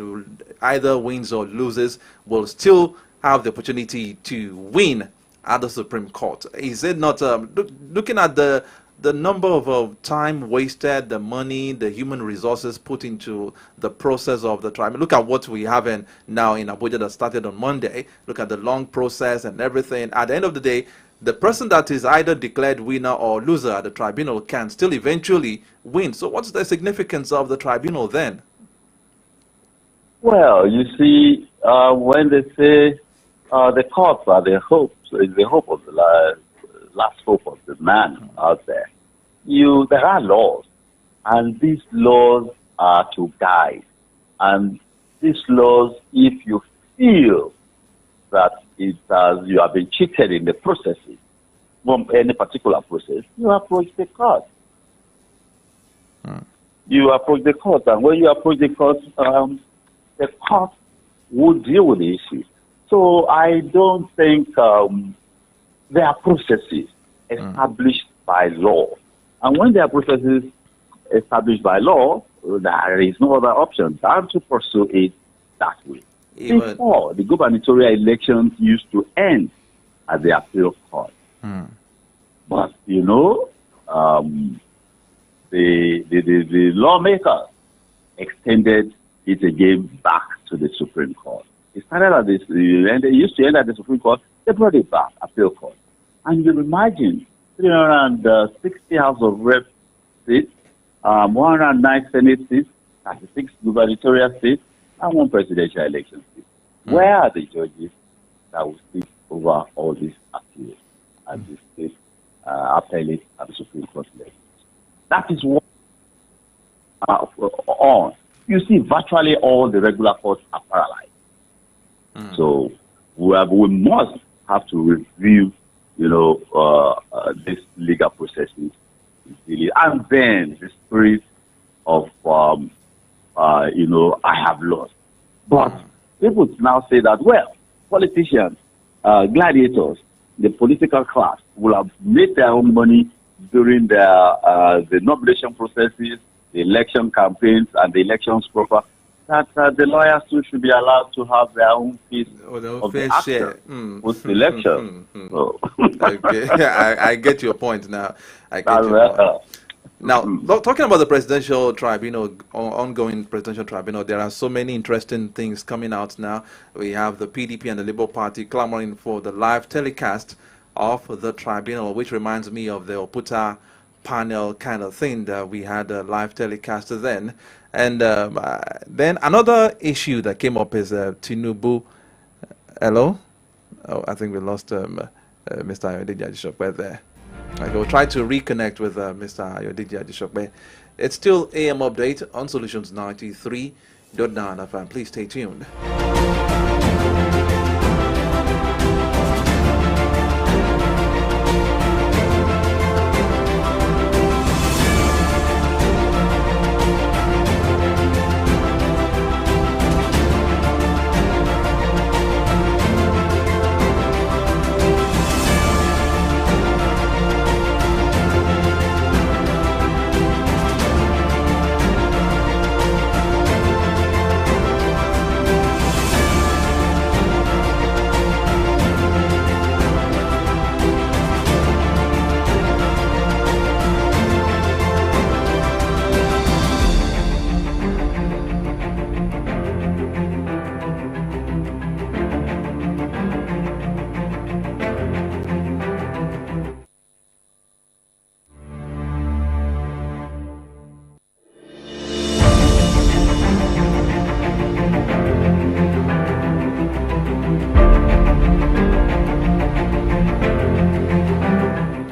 either wins or loses will still have the opportunity to win at the Supreme Court? Is it not looking at the number of time wasted, the money, the human resources put into the process of the trial? Look at what we have now in Abuja that started on Monday. Look at the long process and everything. At the end of the day, the person that is either declared winner or loser at the tribunal can still eventually win. So what's the significance of the tribunal then? Well, you see, when they say the courts are the hope, is the hope of the last hope of the man out there. There are laws, and these laws are to guide. And these laws, if you feel that you have been cheated in the processes, from any particular process, you approach the court. You approach the court, and when you approach the court will deal with the issue. So I don't think there are processes established by law. And when there are processes established by law, there is no other option than to pursue it that way. Before, the gubernatorial elections used to end at the appeal court. But, the lawmakers extended it again back to the Supreme Court. It started at this, and they used to end at the Supreme Court. They brought it back, appeal court. And you imagine 360 House of Rep seats, 109 Senate seats, 36 gubernatorial seats, and 1 presidential election seat. Where are the judges that will speak over all these appeals at the state appellate at the Supreme Court level? That is what on. You see, virtually all the regular courts are paralyzed. So we must have to review, this legal processes, and then the spirit of, I have lost. But people now say that, well, politicians, gladiators, the political class will have made their own money during the nomination processes, the election campaigns, and the elections proper, that the lawyers too should be allowed to have their own piece of the action post election. Okay, I get your point now. Now, talking about the presidential tribunal, ongoing presidential tribunal, there are so many interesting things coming out now. We have the PDP and the Labour Party clamoring for the live telecast of the tribunal, which reminds me of the Oputa panel kind of thing that we had a live telecast then. And then another issue that came up is Tinubu. Hello? Oh, I think we lost Mr. Ayodele Ajisope there. We'll try to reconnect with Mr. Ayodele Ajisope. It's still AM Update on Solutions 93.9 FM. Please stay tuned.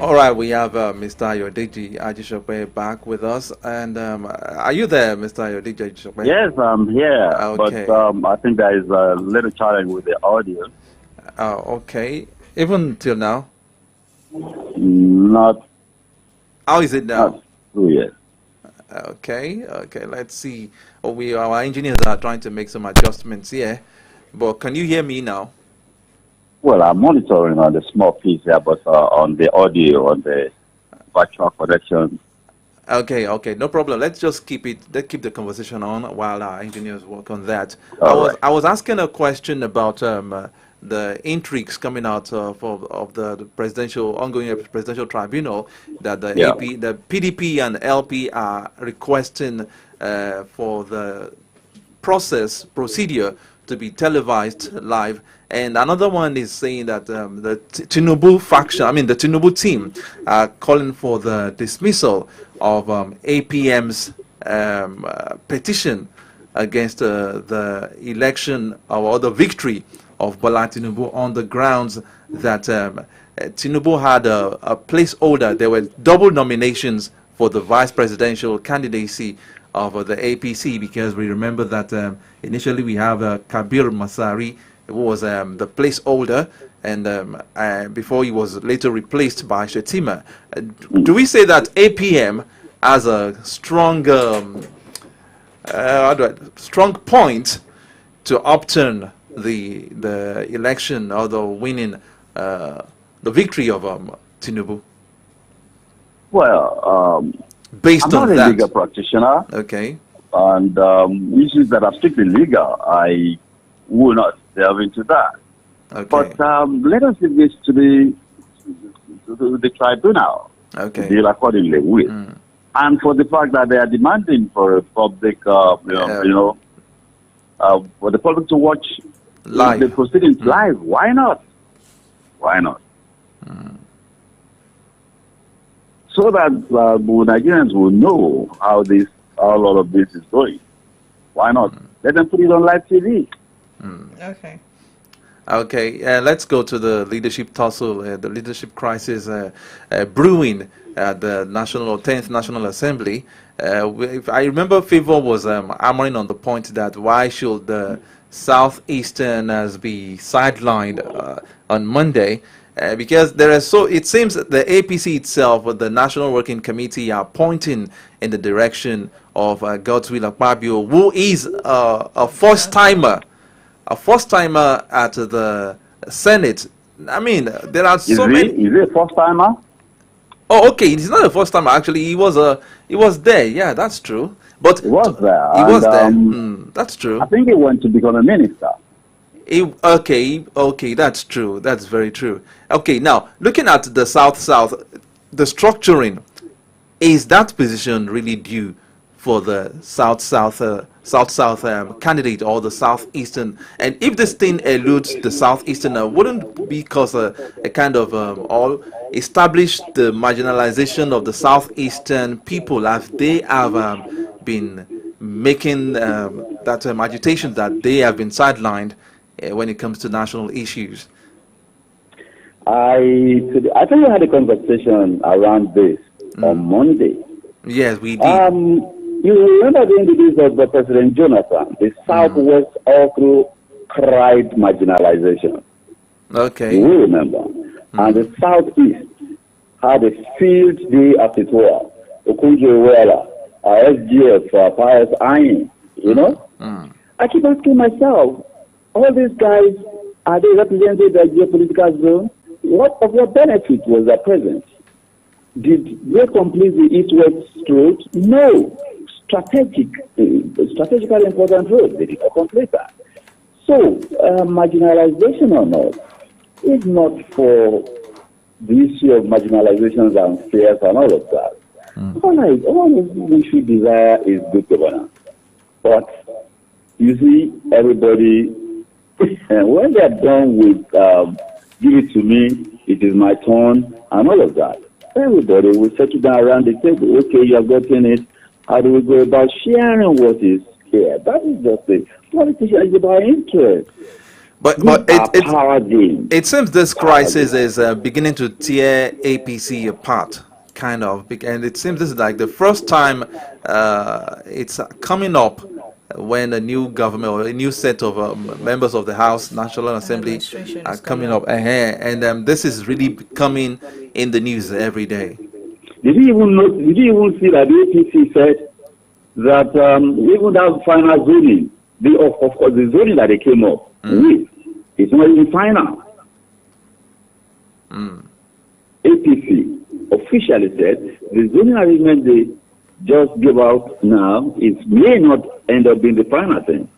All right, we have Mr. Ayodele Ajisope back with us. And are you there, Mr. Ayodele Ajisope? Yes, I'm here. Okay. But I think there is a little challenge with the audio. Okay. Even till now? Not. How is it now? Not true yet. Okay. Let's see. Our engineers are trying to make some adjustments here. But can you hear me now? Well, I'm monitoring on the small piece here, but on the audio, on the virtual connection. Okay, no problem. Let's just keep the conversation on while our engineers work on that. I was asking a question about the intrigues coming out of the ongoing presidential tribunal that the PDP and LP are requesting for the procedure to be televised live. And another one is saying that the Tinubu faction, the Tinubu team, are calling for the dismissal of APM's petition against the election or the victory of Bola Tinubu on the grounds that Tinubu had a placeholder. There were double nominations for the vice presidential candidacy of the APC, because we remember that initially we have Kabir Masari, who was the placeholder, and before he was later replaced by Shetima. Do we say that APM has a strong point to upturn the election or the winning, the victory of Tinubu? Well, based I'm on not that, a legal practitioner. Okay. And issues that are strictly legal, I will not delve into that. Okay. But let us leave this to the tribunal to deal accordingly with. And for the fact that they are demanding for a public, for the public to watch live the proceedings live, why not? So that Nigerians will know how all of this is going. Why not? Let them put it on live TV. Okay, let's go to the leadership tussle, the leadership crisis brewing at the 10th National Assembly. If I remember, Favor was hammering on the point that why should the Southeasterners be sidelined on Monday? Because it seems that the APC itself, or the National Working Committee, are pointing in the direction of Godswill Akpabio, who is a first-timer at the Senate. There are so many. Is he a first-timer? Oh, okay. It's not the first time. Actually, he was there. Yeah, that's true. But He was there. He was there. And, That's true. I think he went to become a minister. Okay, that's true. That's very true. Okay, now looking at the South, the structuring, is that position really due for the South candidate or the Southeastern? And if this thing eludes the Southeastern, wouldn't be because a kind of all established the marginalization of the Southeastern people as they have been making that agitation that they have been sidelined when it comes to national issues? I think we had a conversation around this on Monday. Yes, we did. You remember during the days of the President Jonathan, the Southwest all through cried marginalization. Okay. You will remember. And the Southeast had a field day, as it were. Okunjo-Iweala, SGF, Pius Ayin, you know? I keep asking myself, all these guys, are they representing the geopolitical zone? What benefit was their presence? Did they complete the East-West road? No. Strategically important road. They did not complete that. So, marginalization or not is not for the issue of marginalizations and fears and all of that. All we should desire is good governance. But, you see, everybody, when they're done with give it to me, it is my turn, and all of that, everybody will settle down around the table. Okay, you have gotten it. How do we go about sharing what is here? That is just it. Politician is about interest. But it seems this crisis is beginning to tear APC apart, kind of. And it seems this is like the first time it's coming up when a new government or a new set of members of the House National Assembly are coming up. And this is really becoming in the news every day. Did you even see that the APC said that even that final zoning, of course, the zoning that they came up with, it's not even final. APC officially said the zoning arrangement they just give out now, it may not end up being the final thing.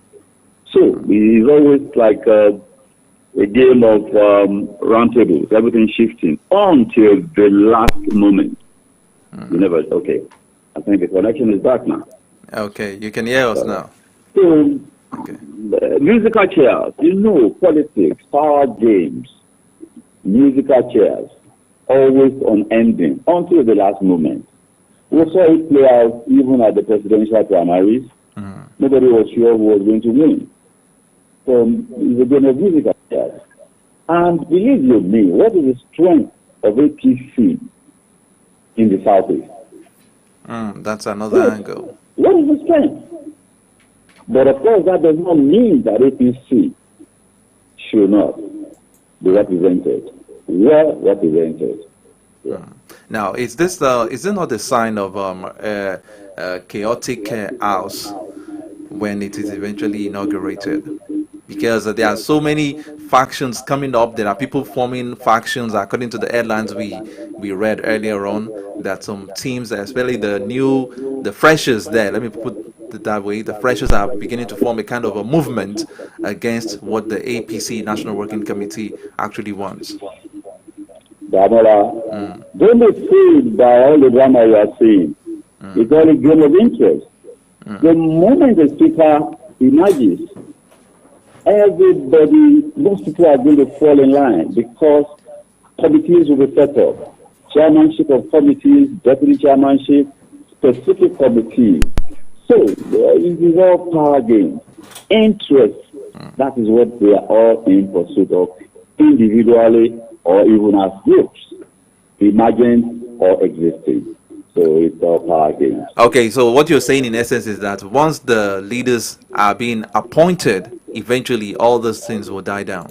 So it is always like a game of roundtables, everything shifting until the last moment. You never, okay. I think the connection is back now. Okay, you can hear us now. So, musical chairs, politics, power games, musical chairs, always unending until the last moment. We saw it play out even at the presidential primaries. Nobody was sure who was going to win. So it's a game of musical chairs. And believe you me, what is the strength of APC in the Southeast? That's another angle. What is the strength? But of course, that does not mean that APC should not be represented. Well represented. Yeah. Now, is it not a sign of a chaotic house when it is eventually inaugurated? Because there are so many factions coming up. There are people forming factions. According to the headlines we read earlier on, that some teams, especially the freshers there, let me put it that way, the freshers are beginning to form a kind of a movement against what the APC National Working Committee actually wants. Damola, don't be fooled by all the drama you are seeing. It's all a game of interest. The moment the speaker emerges, most people are going to fall in line because committees will be set up. Chairmanship of committees, deputy chairmanship, specific committees. So it is all power games. Interest, that is what we are all in pursuit of, individually or even as groups, emergent or existing. So it's all power games. Okay, so what you're saying in essence is that once the leaders are being appointed, eventually all those things will die down.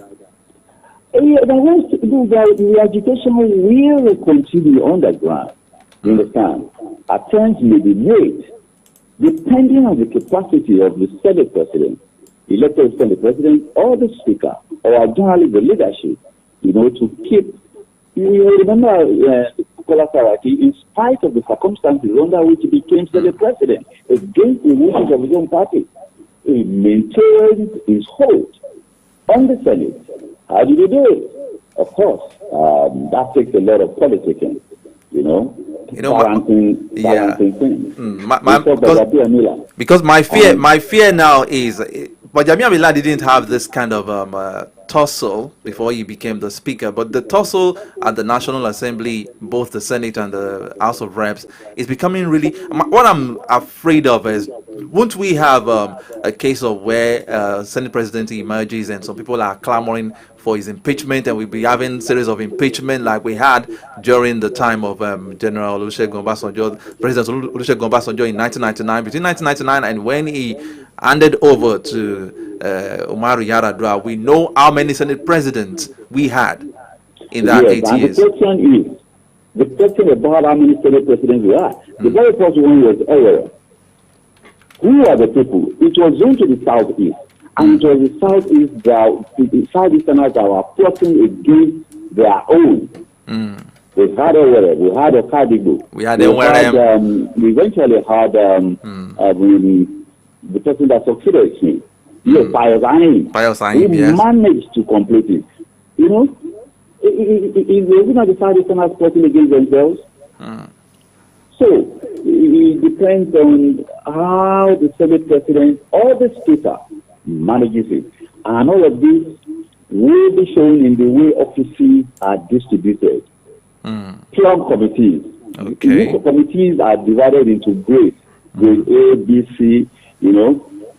Yeah, the agitation will continue on the ground. You understand? Attempts may be made depending on the capacity of the Senate President, elected Senate President, or the Speaker, or generally the leadership, to keep. You remember Bukola Saraki, in spite of the circumstances under which he became Senate president, against the wishes of his own party, he maintained his hold on the Senate. How did he do it? Of course, that takes a lot of politicking, balancing things. Because my fear now is, but Jamiu Amila didn't have this kind of tussle before he became the speaker, but the tussle at the National Assembly, both the Senate and the House of Reps, is becoming really, what I'm afraid of is, won't we have a case of where Senate President emerges and some people are clamoring for his impeachment, and we'll be having series of impeachment like we had during the time of General Olusegun Obasanjo, President Olusegun Obasanjo in 1999. Between 1999 and when he handed over to Umaru Yar'Adua, we know how many Senate presidents we had in that 8 years. The question about how many Senate presidents we had. The very first one was Ewere. Who are the people? It was zoned to the southeast. And it was the southeast the southeasterners that were plotting against their own. We had Ewere, we had Okadigbo. We eventually had the person that succeeded me. Yes, Pius Ayin. He managed to complete it. Is the southeasterners plotting against themselves? So, it depends on how the Senate president or the speaker manages it. And all of this will be shown in the way offices are distributed. Plum committees. Committees are divided into grades. Grade A, B, C,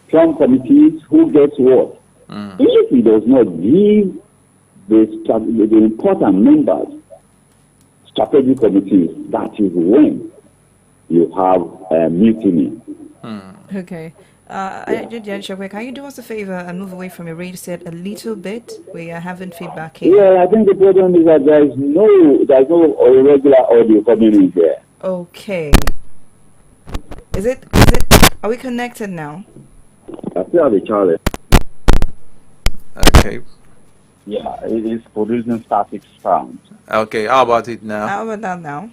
plum committees, who gets what. If he does not give the important members strategic committees, that is when you have mutiny. Okay. Can you do us a favor and move away from your radio set a little bit? We are having feedback here. Yeah, I think the problem is that there's no regular audio coming in there. Okay. Is it? Are we connected now? I still have a challenge. Okay. Yeah, it is producing static sound. Okay, how about it now? How about that now?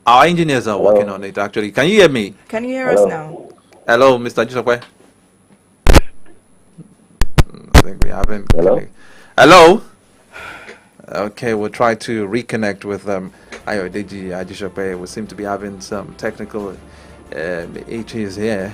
Our engineers are working on it, actually. Can you hear me? Can you hear us now? Hello, Mr. Jisokwe. I think we haven't. Hello? Hello? Okay, we'll try to reconnect with Ayodeji Ajisope. We seem to be having some technical issues here.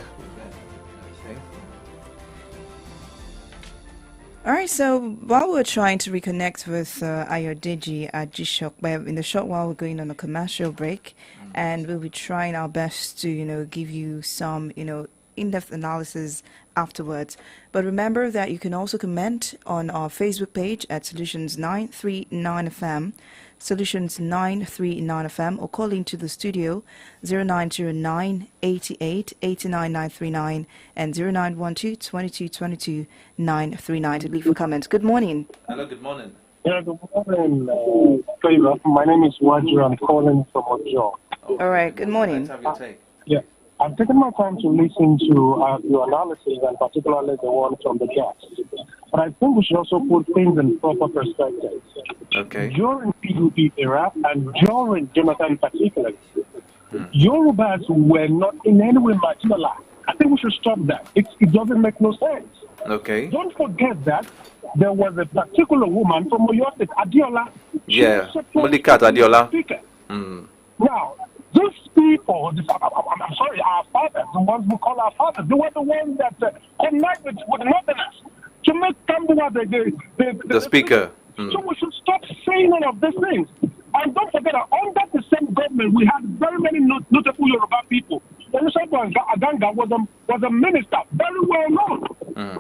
All right, so while we're trying to reconnect with Ayodeji Ajisope, in the short while we're going on a commercial break, and we'll be trying our best to, give you some, in-depth analysis afterwards. But remember that you can also comment on our Facebook page at Solutions 939 FM, Solutions 939 FM, or call into the studio 0909 88 89 939 and 0912 22 22 939 to leave your comments. Good morning. Hello, good morning. Yeah, good morning, Favor. My name is Waju. I'm calling from Ojo. All right, good morning. Yeah, I've taken my time to listen to your analysis, and particularly the one from the guests. But I think we should also put things in proper perspective. Okay. During PUP era and during Jonathan particularly, Yorubas were not in any way marginalized. I think we should stop that. It doesn't make no sense. Okay. Don't forget that there was a particular woman from Oyo State, Adiola. Yeah, Molikat Adiola. Now, these people, I'm sorry, our fathers, the ones we call our fathers, they were the ones that connected with Northerners to make Kambua the speaker. So we should stop saying all of these things. And don't forget that under the same government, we had very many notable Yoruba people. Olusegun Aganga was a minister, very well known.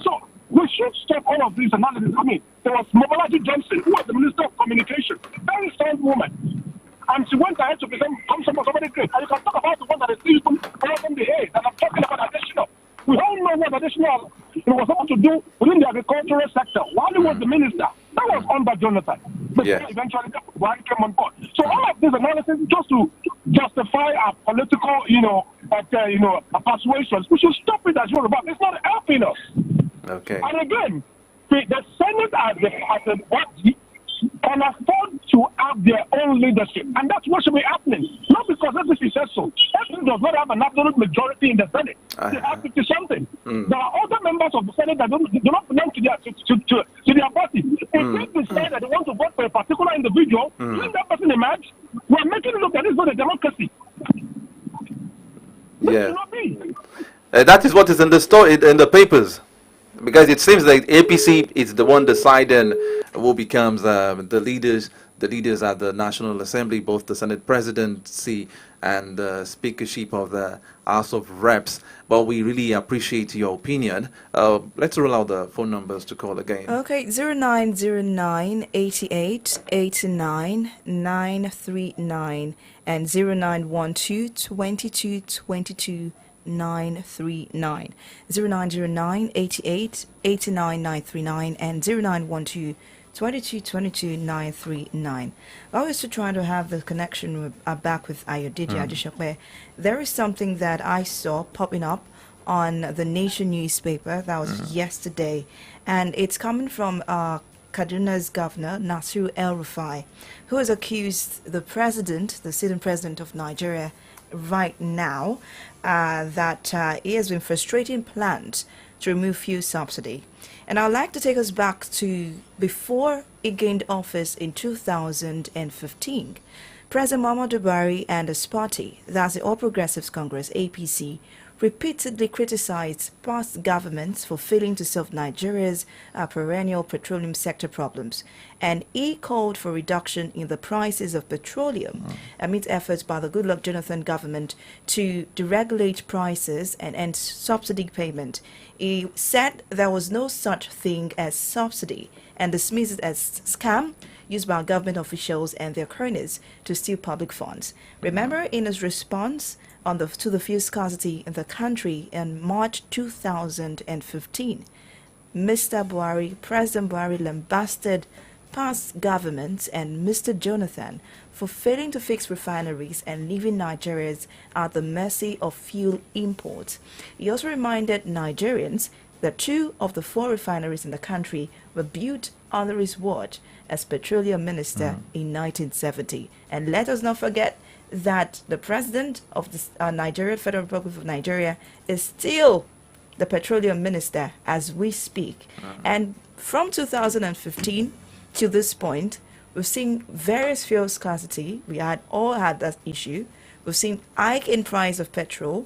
So we should stop all of this analysis. I mean, there was Mobolaji Johnson, who was the Minister of Communication, very strong woman. And she went ahead to become somebody great. And you can talk about the one that is still from the age. And I'm talking about additional. We all know what additional was able to do within the agricultural sector while he was the minister. That was under Jonathan. But eventually, Buhari came on board. So all of this analysis just to justify our political, persuasions. We should stop it as Yoruba. It's not helping us. Okay. And again, the Senate as the body can afford to have their own leadership. And that's what should be happening. Not because FCC says so. FCC does not have an absolute majority in the Senate. They have 50-something. There are other members of the Senate that do not belong to their party. If they decide that they want to vote for a particular individual, let that person emerge. We're making it look at this as a democracy. Yeah. That is what is in the story, in the papers. Because it seems like APC is the one deciding who becomes the leaders at the National Assembly, both the Senate presidency and the speakership of the House of Reps. But we really appreciate your opinion. Let's roll out the phone numbers to call again. Okay, 0909 88 89 939 and 0912 22 22 939, 0909 88 89 939 and 0912 22 22 939. I was still trying to have the connection back with Ayodele Adesope. There is something that I saw popping up on the Nation newspaper that was yesterday, and it's coming from Kaduna's governor, Nasir El-Rufai, who has accused the president, the sitting president of Nigeria right now, that he has been frustrating plans to remove fuel subsidy. And I'd like to take us back to before he gained office in 2015. President Muhammadu Buhari and his party, that's the All Progressives Congress, APC, repeatedly criticized past governments for failing to solve Nigeria's perennial petroleum sector problems, and he called for reduction in the prices of petroleum amid efforts by the Goodluck Jonathan government to deregulate prices and end subsidy payment. He said there was no such thing as subsidy and dismissed it as scam used by government officials and their cronies to steal public funds. Remember, in his response to the fuel scarcity in the country in March 2015, Mr. Buhari, President Buhari, lambasted past governments and Mr. Jonathan for failing to fix refineries and leaving Nigerians at the mercy of fuel imports. He also reminded Nigerians that 2 of the 4 refineries in the country were built under his watch as petroleum minister in 1970. And let us not forget that the president of the Nigeria, Federal Republic of Nigeria, is still the petroleum minister as we speak. And from 2015 to this point, we've seen various fuel scarcity. We all had that issue. We've seen hike in price of petrol.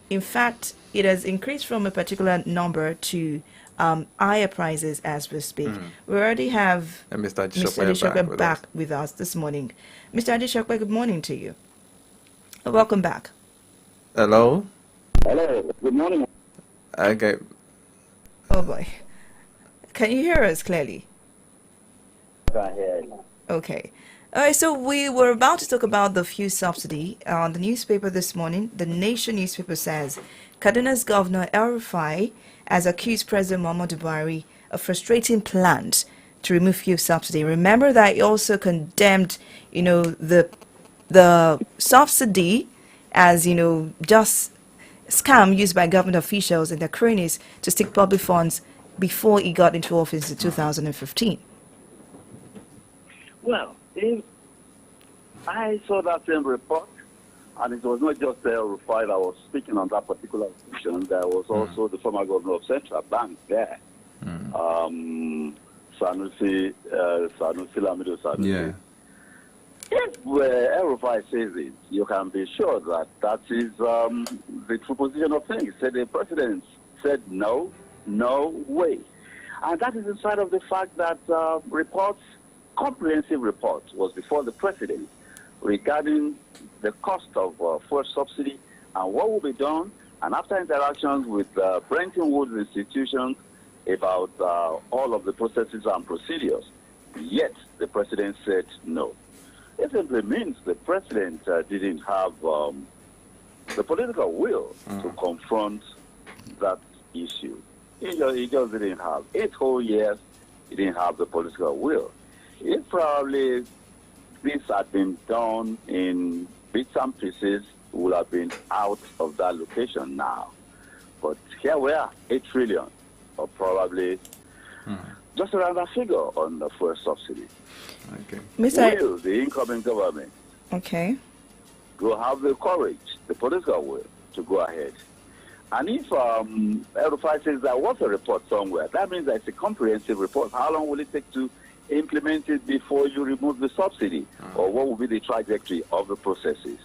In fact, it has increased from a particular number to higher prices as we speak. We already have Mr. Adesope back with us this morning. Mr. Adesope, good morning to you. Welcome back. Hello? Hello, good morning. Okay. Oh boy. Can you hear us clearly? I hear you. Okay. All right, so we were about to talk about the fuel subsidy. On the newspaper this morning, the Nation newspaper says Kaduna's governor El-Rufai has accused President Muhammadu Buhari of frustrating plans to remove fuel subsidy. Remember that he also condemned, the subsidy as, just scam used by government officials and their cronies to stick public funds before he got into office in 2015. Well, I saw that same report, and it was not just El-Rufai that was speaking on that particular occasion. There was also the former governor of Central Bank there, Sanusi Lamido Sanusi. Yeah. If El-Rufai says it, you can be sure that that is the true position of things. Said the president said no way. And that is in spite of the fact that comprehensive report was before the president regarding the cost of fuel subsidy and what will be done, and after interactions with Bretton Woods institutions about all of the processes and procedures. Yet the president said no. It simply means the president didn't have the political will to confront that issue. He just didn't have. 8 whole years, he didn't have the political will. If probably this had been done in bits and pieces, we would have been out of that location now. But here we are, 8 trillion, or probably Just around that figure on the fuel subsidy. Okay. Will the incoming government will have the courage, the political will, to go ahead? And if El-Rufai says there was a report somewhere, that means that it's a comprehensive report. How long will it take to implement it before you remove the subsidy? Or what will be the trajectory of the processes?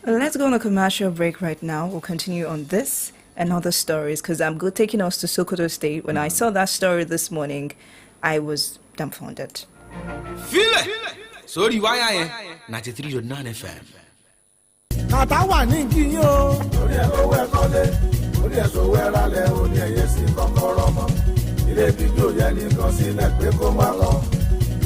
Let's go on a commercial break right now. We'll continue on this and other stories, because I'm taking us to Sokoto State. When I saw that story this morning, I was dumbfounded. Feel it! Sorry, why I am 93.9 FM. Katawa ní kí o. Orí ẹ̀ owó ẹ̀ kọ́lé, orí ẹ̀ sọ̀wọ́ ẹ̀ rálẹ̀, orí ẹ̀ yẹ sí kọ́kọ́rọ́ mọ́. Ilé gbígbó yẹ nìkan sílẹ̀ pé kó má lọ.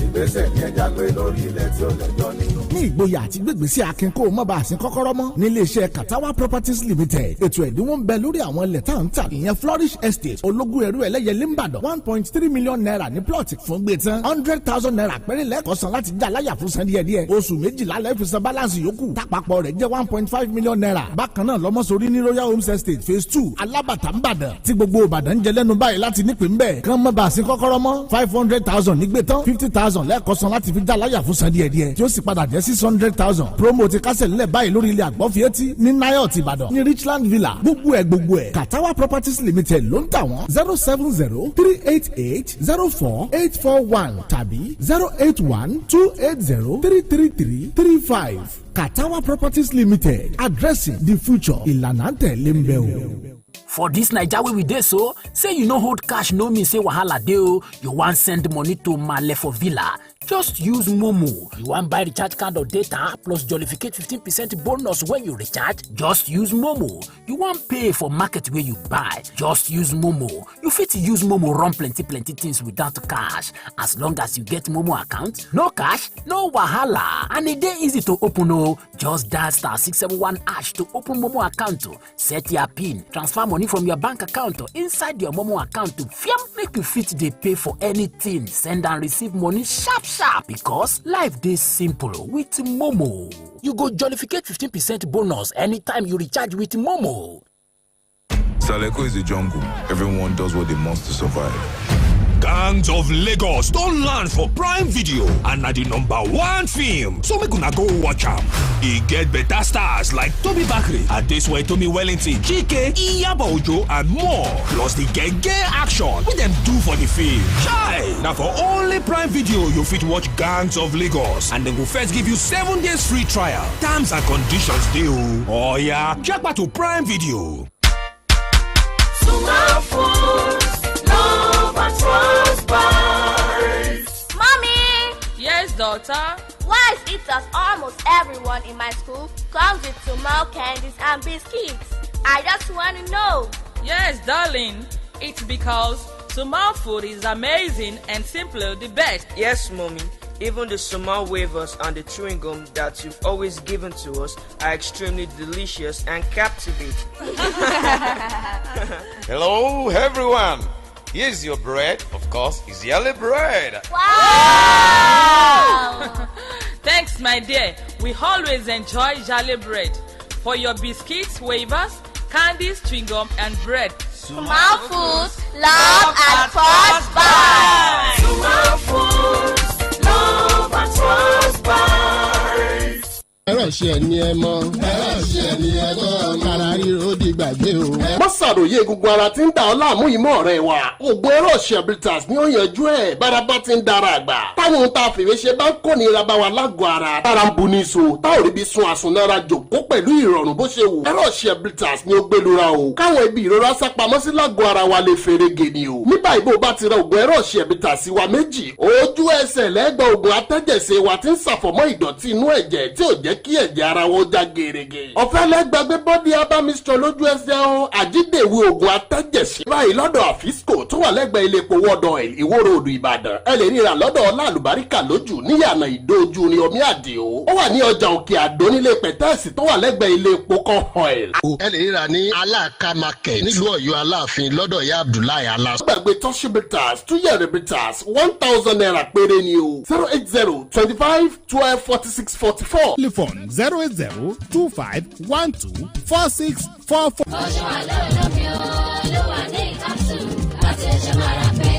Ìgbésẹ̀ ní ẹja gbé lórí ilẹ̀ tí ó lẹ́jọ́ nínú. Ní ìgboyà àti gbégbèsè akin kó o má bàa sin kọ́kọ́rọ́ mọ́ nílé iṣẹ́ Katawa Properties Limited. Ètò ẹ̀dínwó ń bẹ lórí àwọn ilẹ̀ tá à ń tà. Ìyẹn Flourish Estate ológun ẹ̀rú ẹlẹ́yẹlé Ìbàdàn 1.3 million naira ní plọ̀tì fún gbé tán 100,000 naira péré lẹ́kọ̀ọ́sán láti já láyà fún san díẹ̀díẹ̀. Oṣù méjìlá lẹ́ẹ̀ fi san báláǹsì yòókù. Tápapọ̀ rẹ̀ jẹ́ 1.5 million naira. Bákan náà lọ́mọ́sórí ní Royal Homes Estate phase 2 Alábàtà Ìbàdàn tí gbogbo Ìbàdàn ń jẹ lẹ́nu báyìí láti nípìn bẹ́ẹ̀. Kán má bàa sin kọ́kọ́rọ́ mọ́ 500,000 nígbé tán 50,000 lẹ́kọ̀ọ́sán láti fi já láyà fún san díẹ̀díẹ̀ tí ó sì padà jẹ́ 600,000. Promo ti kásẹ̀ nílẹ̀ báyìí lórí ilẹ̀ àgbọ̀fìẹ́tì ní Nayot Ìbàdàn ní Richland Villa gbogbo ẹ̀ Katawa Properties Limited ló ń tà wọ́n 070-388-04-841 tàbí 081-280-33335 Katawa Properties Limited, addressing the future. Ìlànà tẹ̀lé ń bẹ o. For this Naija wey we dey so, say you no hold cash no mean say wahala dey o. You wan send money to Male for Villa, just use Momo. You wan buy recharge card or data plus jollificate 15% bonus when you recharge, just use Momo. You wan pay for market wey you buy, just use Momo. You fit use Momo run plenty things without cash. As long as you get Momo account, no cash, no wahala. And e dey easy to open o. Just dial *671# to open Momo account o. Set your PIN, transfer money from your bank account or inside your Momo account to fiam make you fit dey pay for anything, send and receive money sharp because life dey simple with Momo. You go jollificate 15% bonus anytime you recharge with Momo. Saleko is a jungle. Everyone does what they must to survive. Gangs of Lagos don land for Prime Video and na the #1 film, so make una go watch am. E get better stars like Toby Bakri, Adesuwa Tomi Wellington, Chike, Iyabo Ojo and more. Plus the gege action wey dem do for the film. Chai! Na for only Prime Video you fit watch Gangs of Lagos, and dem go first give you 7 days free trial. Terms and conditions dey o. Oya, check out to Prime Video. Mommy! Yes, daughter? Why is it that almost everyone in my school comes with Sumal candies and biscuits? I just want to know. Yes, darling. It's because Sumal food is amazing and simply the best. Yes, Mommy. Even the Sumal wafers and the chewing gum that you've always given to us are extremely delicious and captivating. Hello, everyone. Here's your bread. Of course, it's yellow bread. Wow! Thanks, my dear. We always enjoy Jolly bread. For your biscuits, wafers, candies, chewing gum, and bread. Sumal Foods, love at first bite. Sumal Foods, love at first bite. ẹ̀rọ ṣe ni ẹ mọ̀. ẹ̀rọ ṣe ni ẹ mọ̀. kára ríro di gbàgbé o. má ṣàròyé egungun ara tí ń dà ọ́ láàmú ìmọ̀ rẹ̀ wá. oògùn ẹ̀rọ ṣe Britas ni ó yanjú ẹ̀ bárabá ti ń dára àgbà. táwọn ohun tá a fèrè ṣe bá ń kó ní ìra bá wa lágọ̀ọ́ ara. tára ń bu ní so tá ò rí bí sun àsùnnára jòkó pẹ̀lú ìrọ̀rùn bó ṣe wù. ẹ̀rọ ṣe Britas ni ó gbẹlura o. káwọn ibi ìrora sápamọ́ sí lágọ̀ọ́ ara wa lè fèrè gèdè o. ní báyìí bó bá ti ra oògùn ẹ̀rọ ṣe Britas wa méjì. ojú ẹsẹ̀ lẹ́gbẹ̀ẹ́ oògùn atẹ́jẹ̀ṣe wa ti ń ṣàfọ̀mọ́ ìdọ̀tí inú ẹ̀jẹ̀ tí ò jẹ́ kí ẹ̀jẹ̀ ara wọn já gerege. ọ̀fẹ́ lẹ́gbàgbé bọ́dí abamisọ lójú ẹsẹ̀ o àjídèwé oògùn atẹ́jẹ̀ṣe. báyìí lọ́dọ̀ àfíṣkò tó wà lẹ́gbẹ̀ẹ́ ilé epo wọ́dọ̀ ìwòrò odò Ìbàdàn. ẹ lè ríra lọ́dọ̀ ọlá àlùbáríkà lójú níyànà ìdójú ní omi àdìo. ó wà ní ọjà òkè àdó nílé pẹ̀tẹ́ẹ̀sì tó wà lẹ́gbẹ̀ẹ́ ilé epo kan oil. ẹ lè ríra ní Aláàká market nílùú Ọ̀yọ́ Aláàfin lọ́dọ̀ ìyá Abdullahi Alas. gbàgbé Toshi Britas túyẹ̀rẹ̀ Britas 1,000 naira péré ni o 080-25-12-46-44. Telephone 080-25-12-46-44. Ọ̀ṣun àlọ́ olómi olówó ní ìkàtún àti ẹ̀ṣẹ̀ máa ra pẹ́.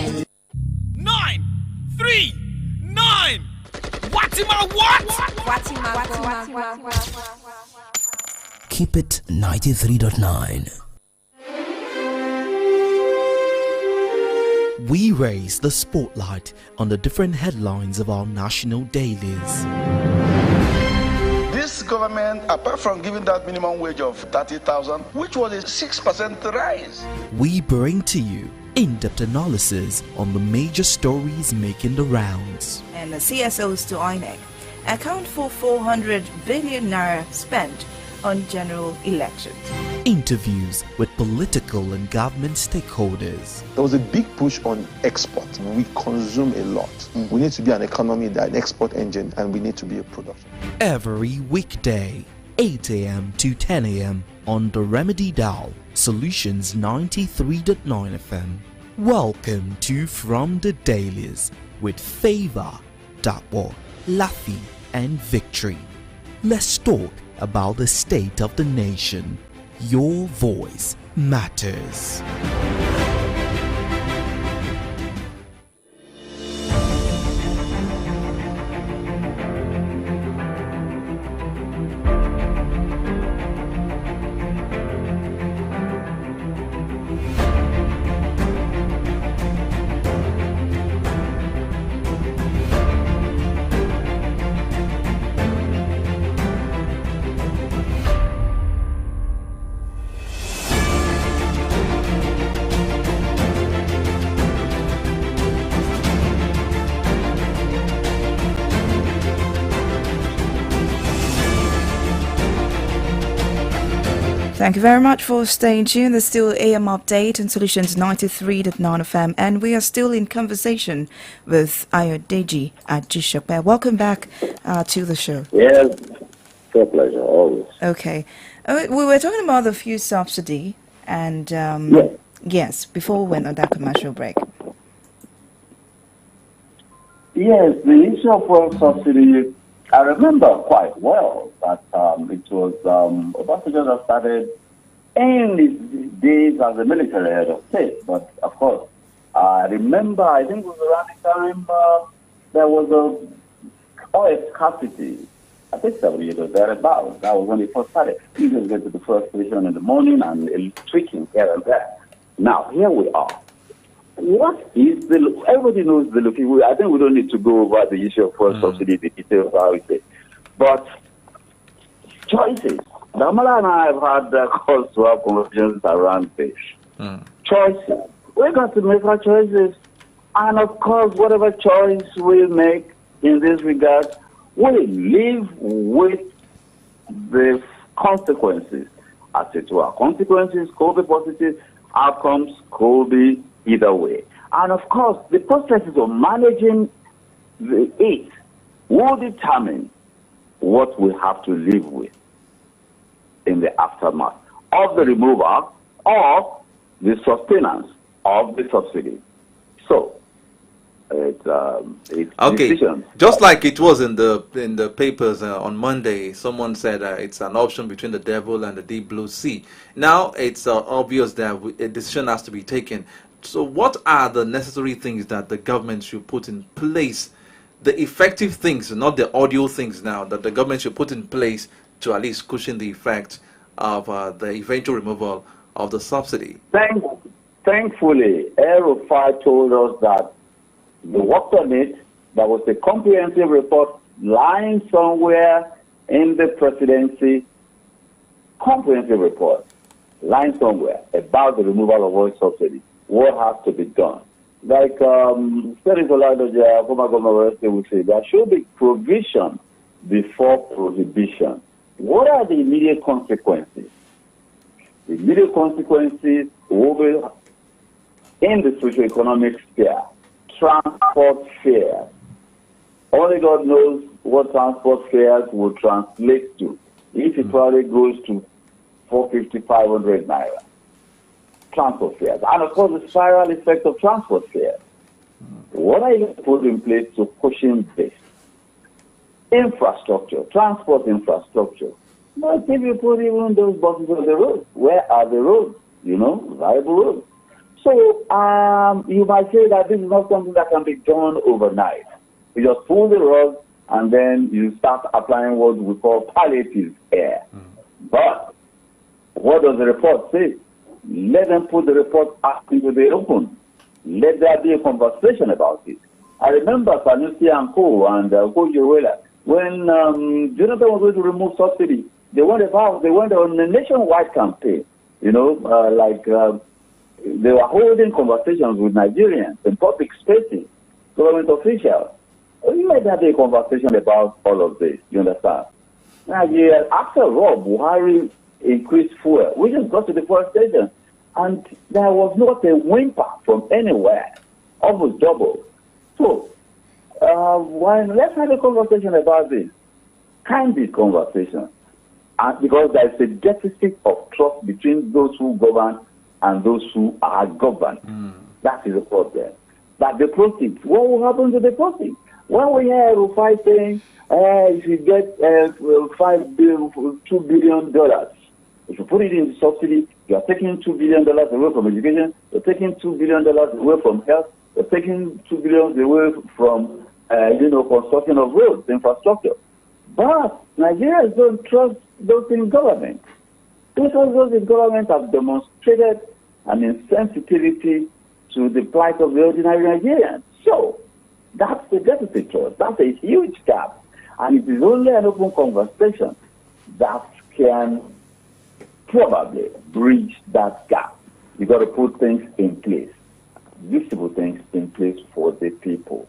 Keep it 93.9. We raise the spotlight on the different headlines of our national dailies. This government, apart from giving that minimum wage of 30,000, which was a 6% rise. We bring to you in-depth analysis on the major stories making the rounds. And the CSOs to INEC account for 400 billion naira spent on general elections. Interviews with political and government stakeholders. There was a big push on export. We consume a lot. We need to be an economy that an export engine, and we need to be a production. Every weekday, 8 a.m. to 10 a.m. on the Remedy Dial, Solutions 93.9 FM. Welcome to From the Dailies with Favor, Dapo, Laffy, and Victory. Let's talk about the state of the nation. Your voice matters. Thank you very much for staying tuned. There's still AM Update and Solutions 93.9 FM, and we are still in conversation with Ayodeji Ajishope. Welcome back to the show. Yes, it's a pleasure, always. Okay. We were talking about the fuel subsidy, and yes, before we went on that commercial break. Yes, the issue of fuel subsidy, I remember quite well that it was Obasanjo that started in his days as a military head of state. But of course, I remember, I think it was around the time there was a oil scarcity. I think 7 years or thereabouts. That was when it first started. You just get to the first station in the morning and tweaking here and there. Now, here we are. What is the, everybody knows the looking, I think we don't need to go over the issue of fuel subsidy, the details, how it is. But choices. Damala and I have had calls to have conversations around this. Choices. We got to make our choices. And of course, whatever choice we make in this regard, we live with the consequences. As it were. Consequences could be positive, outcomes could be either way. And of course, the processes of managing it will determine what we have to live with in the aftermath of the removal or the sustenance of the subsidy. So, it's okay. decisions. Just like it was in the papers on Monday, someone said it's an option between the devil and the deep blue sea. Now it's obvious that a decision has to be taken. So what are the necessary things that the government should put in place, the effective things, not the audio things now, that the government should put in place to at least cushion the effect of the eventual removal of the subsidy? Thankfully, Aerofy told us that they worked on it. There was a comprehensive report lying somewhere in the presidency, comprehensive report lying somewhere about the removal of oil subsidy. What has to be done? Like Senator Oladoja, former governor of will say, there should be provision before prohibition. What are the immediate consequences? The immediate consequences will be in the socio-economic sphere. Transport fares. Only God knows what transport fares will translate to. If it probably goes to 450, 500 naira. Transport fares. And of course, the spiral effect of transport fares. What are you going to put in place to cushion this? Infrastructure, transport infrastructure. But if you put even those buses on the road, where are the roads? Viable roads. So you might say that this is not something that can be done overnight. You just pull the rug and then you start applying what we call palliative care. But what does the report say? Let them put the report out into the open. Let there be a conversation about it. I remember Sanusi and Co. and Kojuwela, when Jonathan was going to remove subsidy, they went on a nationwide campaign. They were holding conversations with Nigerians in public spaces, government officials. Let there be a conversation about all of this. You understand? Nigeria, after all, Buhari increased fuel. We just got to the fuel station, and there was not a whimper from anywhere, almost double. So, let's have a conversation about this. Candid conversation. And because there is a deficit of trust between those who govern and those who are governed. That is the problem. But the proceeds, what will happen to the proceeds? When we hear Rufai saying, if you get $2 billion, if you put it in subsidy, you are taking $2 billion away from education, you're taking $2 billion away from health, you're taking $2 billion away from, construction of roads, infrastructure. But Nigerians don't trust those in government. Because those in government have demonstrated an insensitivity to the plight of the ordinary Nigerians. So, that's the deficit trust. That's a huge gap. And it is only an open conversation that can probably bridge that gap. You got to put things in place, visible things in place for the people.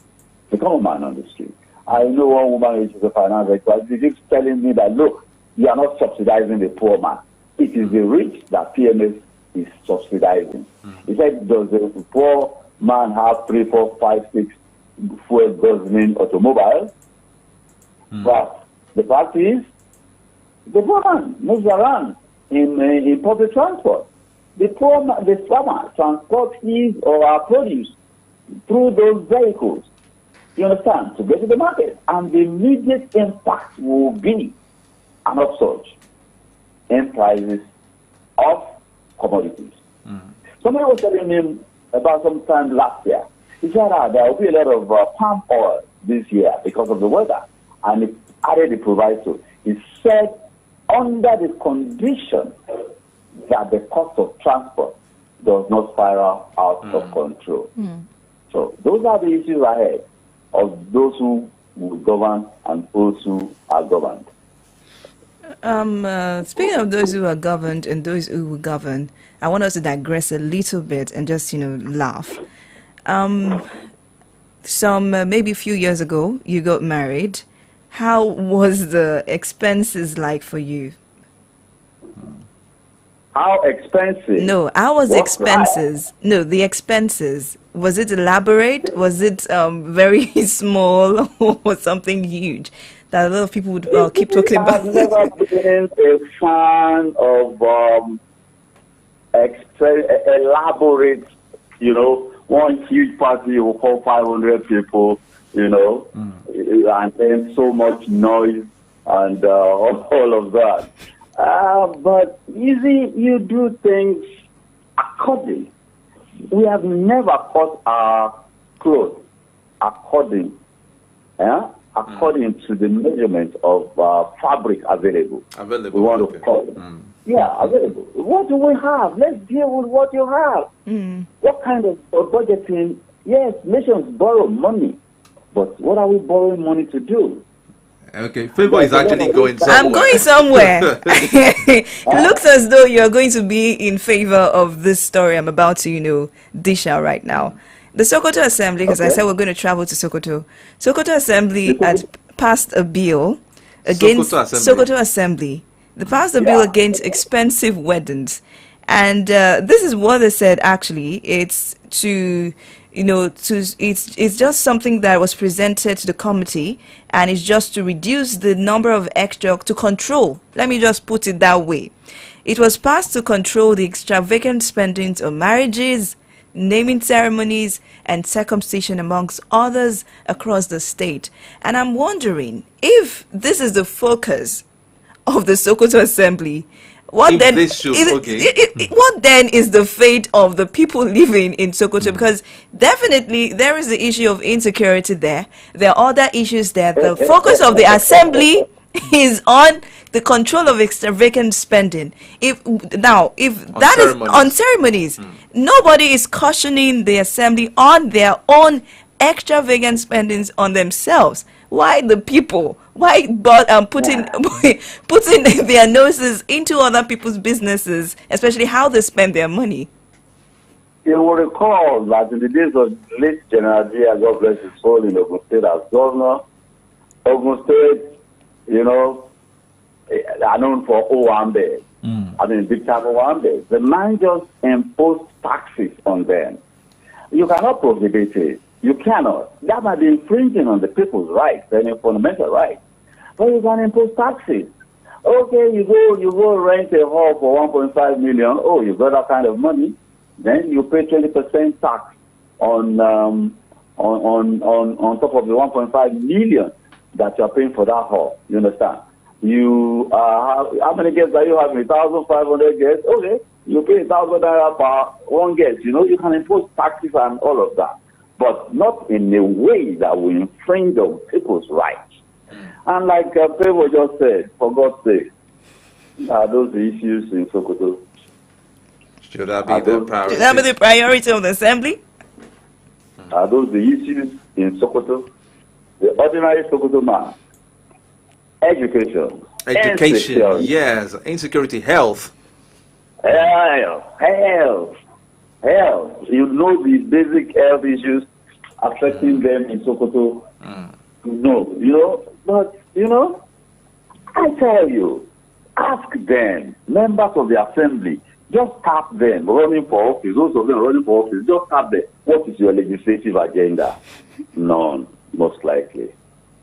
Become a man on the street. I know one woman which is a finance expert. She keeps telling me that, look, you are not subsidizing the poor man. It is the rich that PMS is subsidizing. He said, does the poor man have 3, 4, 5, 6 fuel guzzling automobiles? But the fact is, the poor man moves around in public transport. The farmer transports his or our produce through those vehicles, you understand, to get to the market. And the immediate impact will be an upsurge in prices of commodities. Somebody was telling me about some time last year. He said there will be a lot of palm oil this year because of the weather. And it added a proviso. He said, under the condition that the cost of transport does not spiral out of control. So those are the issues ahead of those who will govern and those who are governed. Speaking of those who are governed and those who will govern, I want us to digress a little bit and just, laugh. Maybe a few years ago, you got married. How was the expenses like for you? How expensive? No, how was the expenses? No, the expenses. Was it elaborate? Was it very small or something huge that a lot of people would keep talking about? I've never been a fan of elaborate, one huge party will call 500 people, and then so much noise and all of that. But you do things according. We have never cut our clothes according to the measurement of fabric available. We want to cut. Available. What do we have? Let's deal with what you have. What kind of budgeting? Yes, nations borrow money, but what are we borrowing money to do? Okay, Favor is actually going somewhere. I'm going somewhere. It looks as though you're going to be in favor of this story I'm about to, dish out right now. The Sokoto Assembly, because I said we're going to travel to Sokoto. Sokoto Assembly had passed a bill against Sokoto Assembly. They passed a bill against expensive weddings. And this is what they said, actually. It's it's just something that was presented to the committee, and it's just to reduce the number of to control. Let me just put it that way. It was passed to control the extravagant spendings on marriages, naming ceremonies, and circumcision, amongst others, across the state. And I'm wondering if this is the focus of the Sokoto Assembly. what if then? This should, what then is the fate of the people living in Sokoto? Because definitely there is the issue of insecurity there. There are other issues there. The focus of the assembly is on the control of extravagant spending. If that is on ceremonies, nobody is cautioning the assembly on their own extravagant spendings on themselves. Why the people? Why putting their noses into other people's businesses, especially how they spend their money? You will recall that in the days of late General Zia, God bless his soul, in Ogun State as governor, Ogun State, are known for Owambe. I mean, big time Owambe. The man just imposed taxes on them. You cannot prohibit it. You cannot. That might be infringing on the people's rights, their fundamental rights. But you can impose taxes. Okay, you go rent a hall for 1.5 million. Oh, you got that kind of money. Then you pay 20% tax on top of the 1.5 million that you are paying for that hall. You understand? You how many guests are you having? 1,500 guests. Okay, you pay 1,000 naira per one guest. You can impose taxes and all of that, but not in a way that will infringe on people's rights. And like Pedro just said, for God's sake, are those the issues in Sokoto? Should that be the priority? Should that be the priority of the assembly? Are those the issues in Sokoto? The ordinary Sokoto man. Education. Yes. Insecurity. Health. Health. You know the basic health issues affecting them in Sokoto. No, but I tell you, ask them, members of the assembly, just tap them running for office, those of them running for office, just tap them. What is your legislative agenda? None, most likely.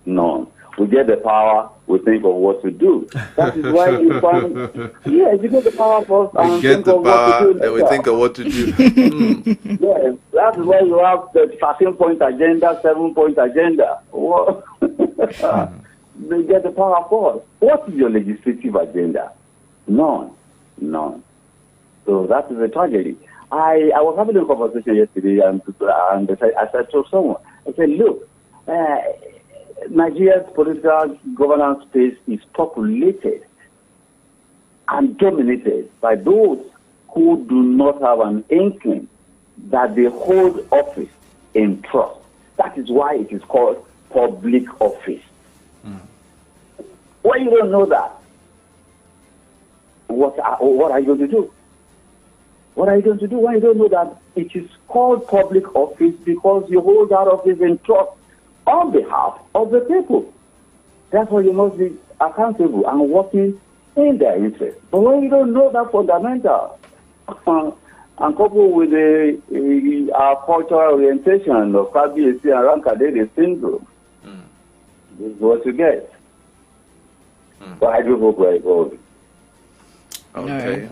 None. We get the power, we think of what to do. That is why you find, you get the power first and get the power and we think of what to do. Yes, that is why you have the 13-point agenda, 7-point agenda. They get the power first. What is your legislative agenda? None. So that is a tragedy. I was having a conversation yesterday and I said to someone, I said, look, Nigeria's political governance space is populated and dominated by those who do not have an inkling that they hold office in trust. That is why it is called public office. When you don't know that, what are you going to do? What are you going to do when you don't know that it is called public office because you hold that office in trust on behalf of the people? Therefore, you must be accountable and working in their interest. But when you don't know that fundamental, and coupled with our cultural orientation of KBAC and Rankadede syndrome, this is what you get. But I do hope we're evolving. Okay.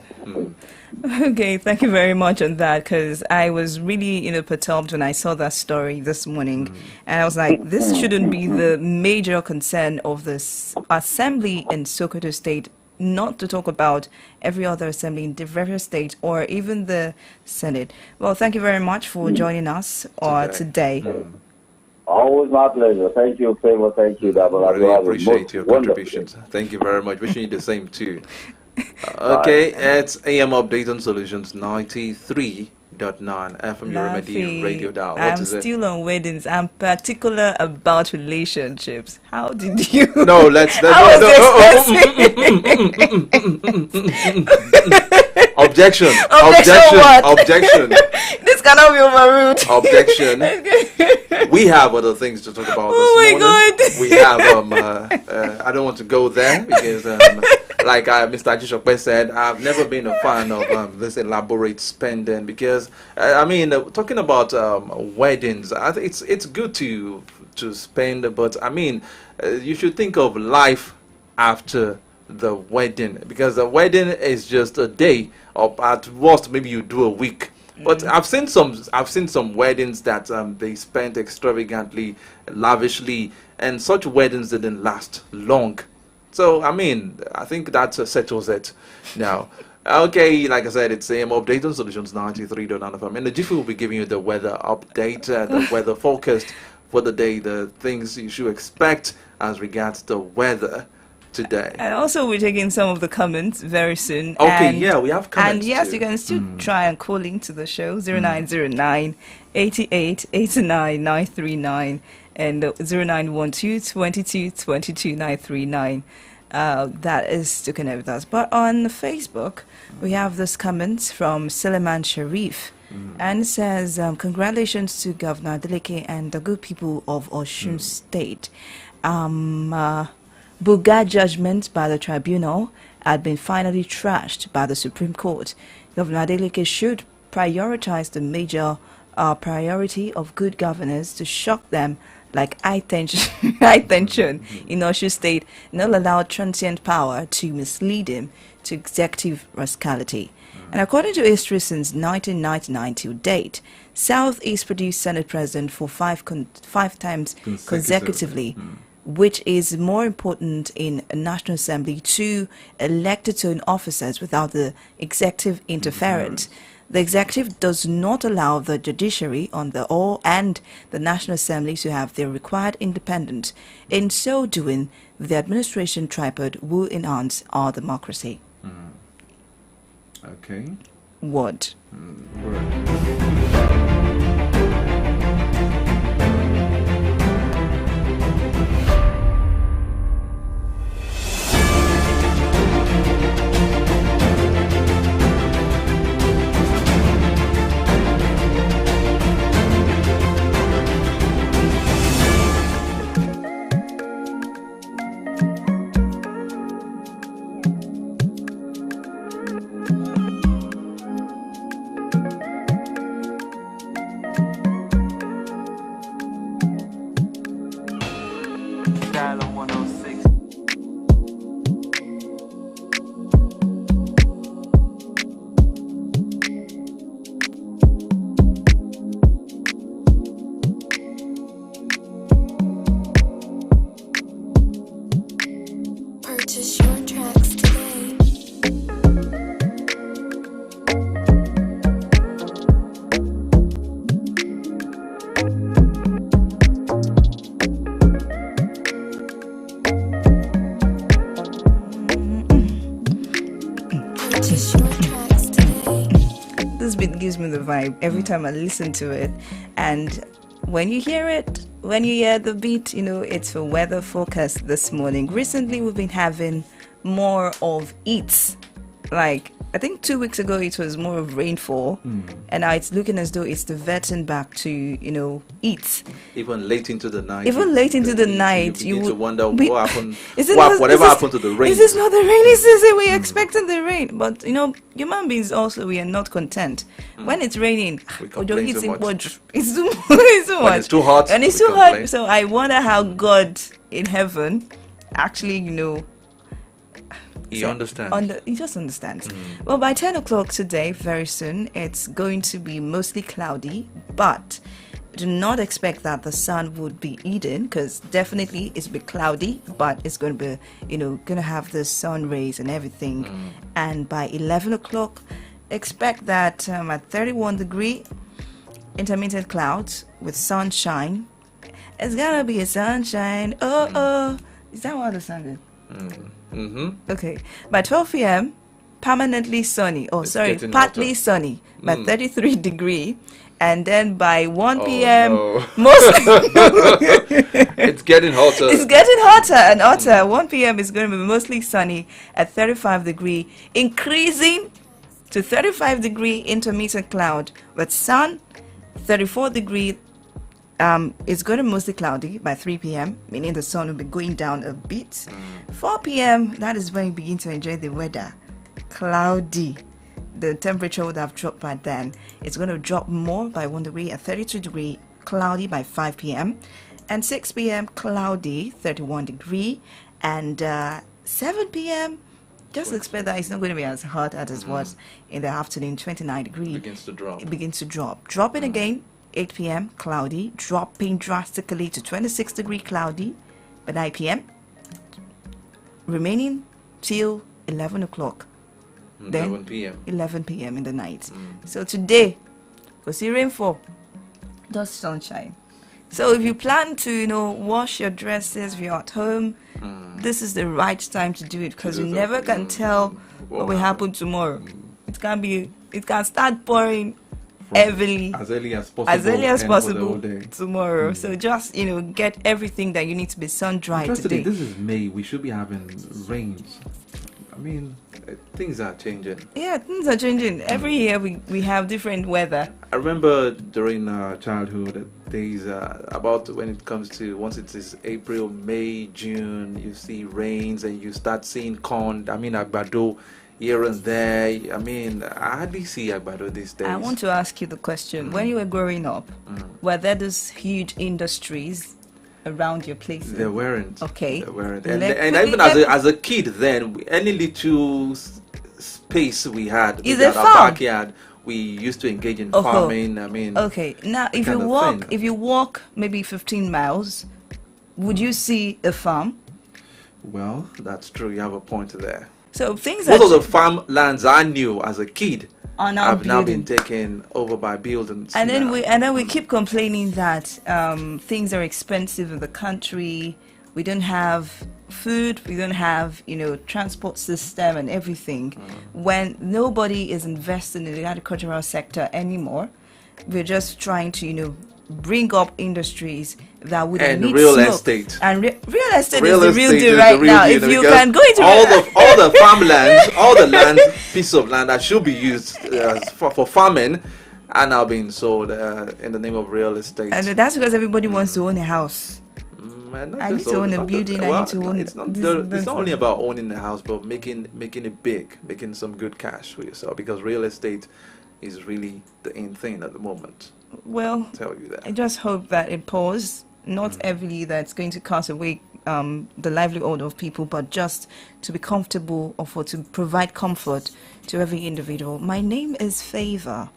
Okay, thank you very much on that, because I was really, perturbed when I saw that story this morning, and I was like, this shouldn't be the major concern of this assembly in Sokoto State, not to talk about every other assembly in the various states or even the Senate. Well, thank you very much for joining us today. Always my pleasure. Thank you, Favor. Thank you, Double. I really appreciate your contributions. Thank you very much. Wishing you the same too. Okay, it's AM Update on Solutions 93.9 FM, your Remedy radio dial. I'm still on weddings. I'm particular about relationships. How did you? No, let's Objection. Objection. This cannot be overruled. Objection. We have other things to talk about this morning. God. We have I don't want to go there because like Mr. Ajishokwe said, I've never been a fan of this elaborate spending because talking about weddings, I think it's good to spend, but you should think of life after the wedding, because the wedding is just a day, or at worst maybe you do a week. But I've seen some weddings that they spent extravagantly, lavishly, and such weddings didn't last long. So, I mean, I think that settles it now. Okay, like I said, it's AM Update on Solutions 93.9 FM. And the Jiffy will be giving you the weather update, the weather forecast for the day, the things you should expect as regards the weather today. And also we're taking some of the comments very soon. Okay, yeah, we have comments. And yes, too. you can still try and call into the show 0909 88 89 939 and 0912 22 22 939. That is to connect with us. But on Facebook, we have this comments from Suleiman Sharif. And it says, congratulations to Governor Adeleke and the good people of Osun State. Buga judgment by the tribunal had been finally trashed by the Supreme Court. Governor Adeleke should prioritize the major priority of good governors to shock them like high tension in Osun State, not allow transient power to mislead him to executive rascality. And according to history, since 1999 to date, Southeast produced Senate President for five times consecutively, which is more important in a National Assembly to elect its own officers without the executive interference. The executive does not allow the judiciary on the all and the National Assembly to have their required independence. In so doing, the administration tripod will enhance our democracy. Okay. What? Gives me the vibe every time I listen to it. And when you hear it, when you hear the beat, you know it's for weather forecast this morning. Recently we've been having more of heat. Like I think 2 weeks ago it was more of rainfall, and now it's looking as though it's diverting back to, you know, heat. Even late into the night. Even late into the night, you begin to wonder what happened. Whatever happened to the rain? Is this not the rainy season? We're expecting the rain, but you know, human beings also, we are not content. When it's raining, it's too much. It's too much. When it's too hot, and it's too hot. So I wonder how God in heaven actually, you know, he understands. He just understands. Well, by 10 o'clock today, very soon, it's going to be mostly cloudy, but do not expect that the sun would be hidden, because definitely it's be cloudy, but it's going to be, you know, going to have the sun rays and everything. And by 11 o'clock, expect that at 31 degree, intermittent clouds with sunshine. It's going to be a sunshine. Is that what the sun is? Okay. By 12 p.m., permanently sunny. Partly sunny. By 33 degree. And then by 1 p.m., mostly it's getting hotter. It's getting hotter and hotter. 1 p.m. is going to be mostly sunny at 35 degree, increasing to 35 degree intermittent cloud with sun. 34 degree. It's going to be mostly cloudy by 3 p.m., meaning the sun will be going down a bit. 4 p.m., that is when you begin to enjoy the weather. Cloudy. The temperature would have dropped by then. It's going to drop more by 1 degree at 32 degree, cloudy by 5 p.m. And 6 p.m., cloudy, 31 degree. And 7 p.m., just expect that it's not going to be as hot as it was in the afternoon, 29 degree. It begins to drop. Dropping again. 8 p.m. cloudy, dropping drastically to 26 degree cloudy by 9 p.m. remaining till 11 o'clock. 11 p.m. 11 p.m. in the night. So today, we'll see rainfall, just sunshine. So if you plan to, wash your dresses if you're at home, this is the right time to do it, because you never can tell what will happen tomorrow. It can start pouring heavily as early as possible tomorrow. So just get everything that you need to be sun dried today. This is May. We should be having rains. I mean, things are changing. Yeah, things are changing. Every year we have different weather. I remember during our childhood days, about when it comes to, once it is April, May, June, you see rains and you start seeing corn. I mean, agbado here and there. I mean, I hardly see agbado these days. I want to ask you the question. When you were growing up, were there those huge industries around your place? There weren't. Okay. There weren't. And even as a kid then, any little space we had in our backyard, we used to engage in farming. I mean, okay. Now, if you walk maybe 15 miles, would you see a farm? Well, that's true. You have a point there. So things most of the farmlands I knew as a kid have now been taken over by buildings. And then we keep complaining that things are expensive in the country. We don't have food. We don't have transport system and everything. When nobody is investing in the agricultural sector anymore, we're just trying to bring up industries that would need real smoke. Estate. And real estate is the real deal right now. If you can go into all the farmlands, all the land, piece of land that should be used for farming, are now being sold in the name of real estate. And that's because everybody wants to own a house. I need to own a building. I need to own. It's not only about owning the house, but making it big, making some good cash for yourself. Because real estate is really the in thing at the moment. Well, I'll tell you that. I just hope that it pours, not heavily that's going to cast away the livelihood of people, but just to be comfortable or to provide comfort to every individual. My name is Favor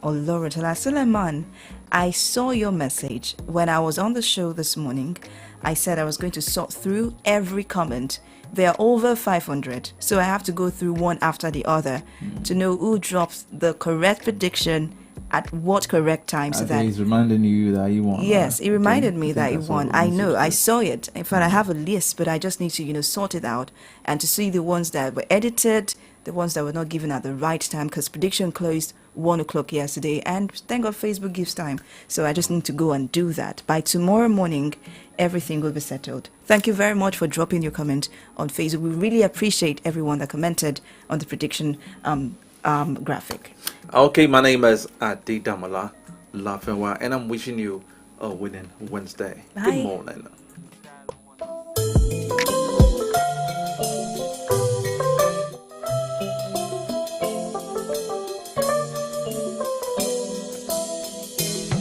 Olorotola Suleiman. I saw your message when I was on the show this morning. I said I was going to sort through every comment. There are over 500, so I have to go through one after the other to know who drops the correct prediction at what correct time. So that he's reminding you that you won. Yes, he reminded me that he won. I know, I saw it. In fact, I have a list, but I just need to sort it out and to see the ones that were edited, the ones that were not given at the right time, because prediction closed 1 o'clock yesterday, and thank God Facebook gives time. So I just need to go and do that. By tomorrow morning, everything will be settled. Thank you very much for dropping your comment on Facebook. We really appreciate everyone that commented on the prediction graphic. Okay, my name is Adi Damola Lafenwa, and I'm wishing you a winning Wednesday. Bye. Good morning.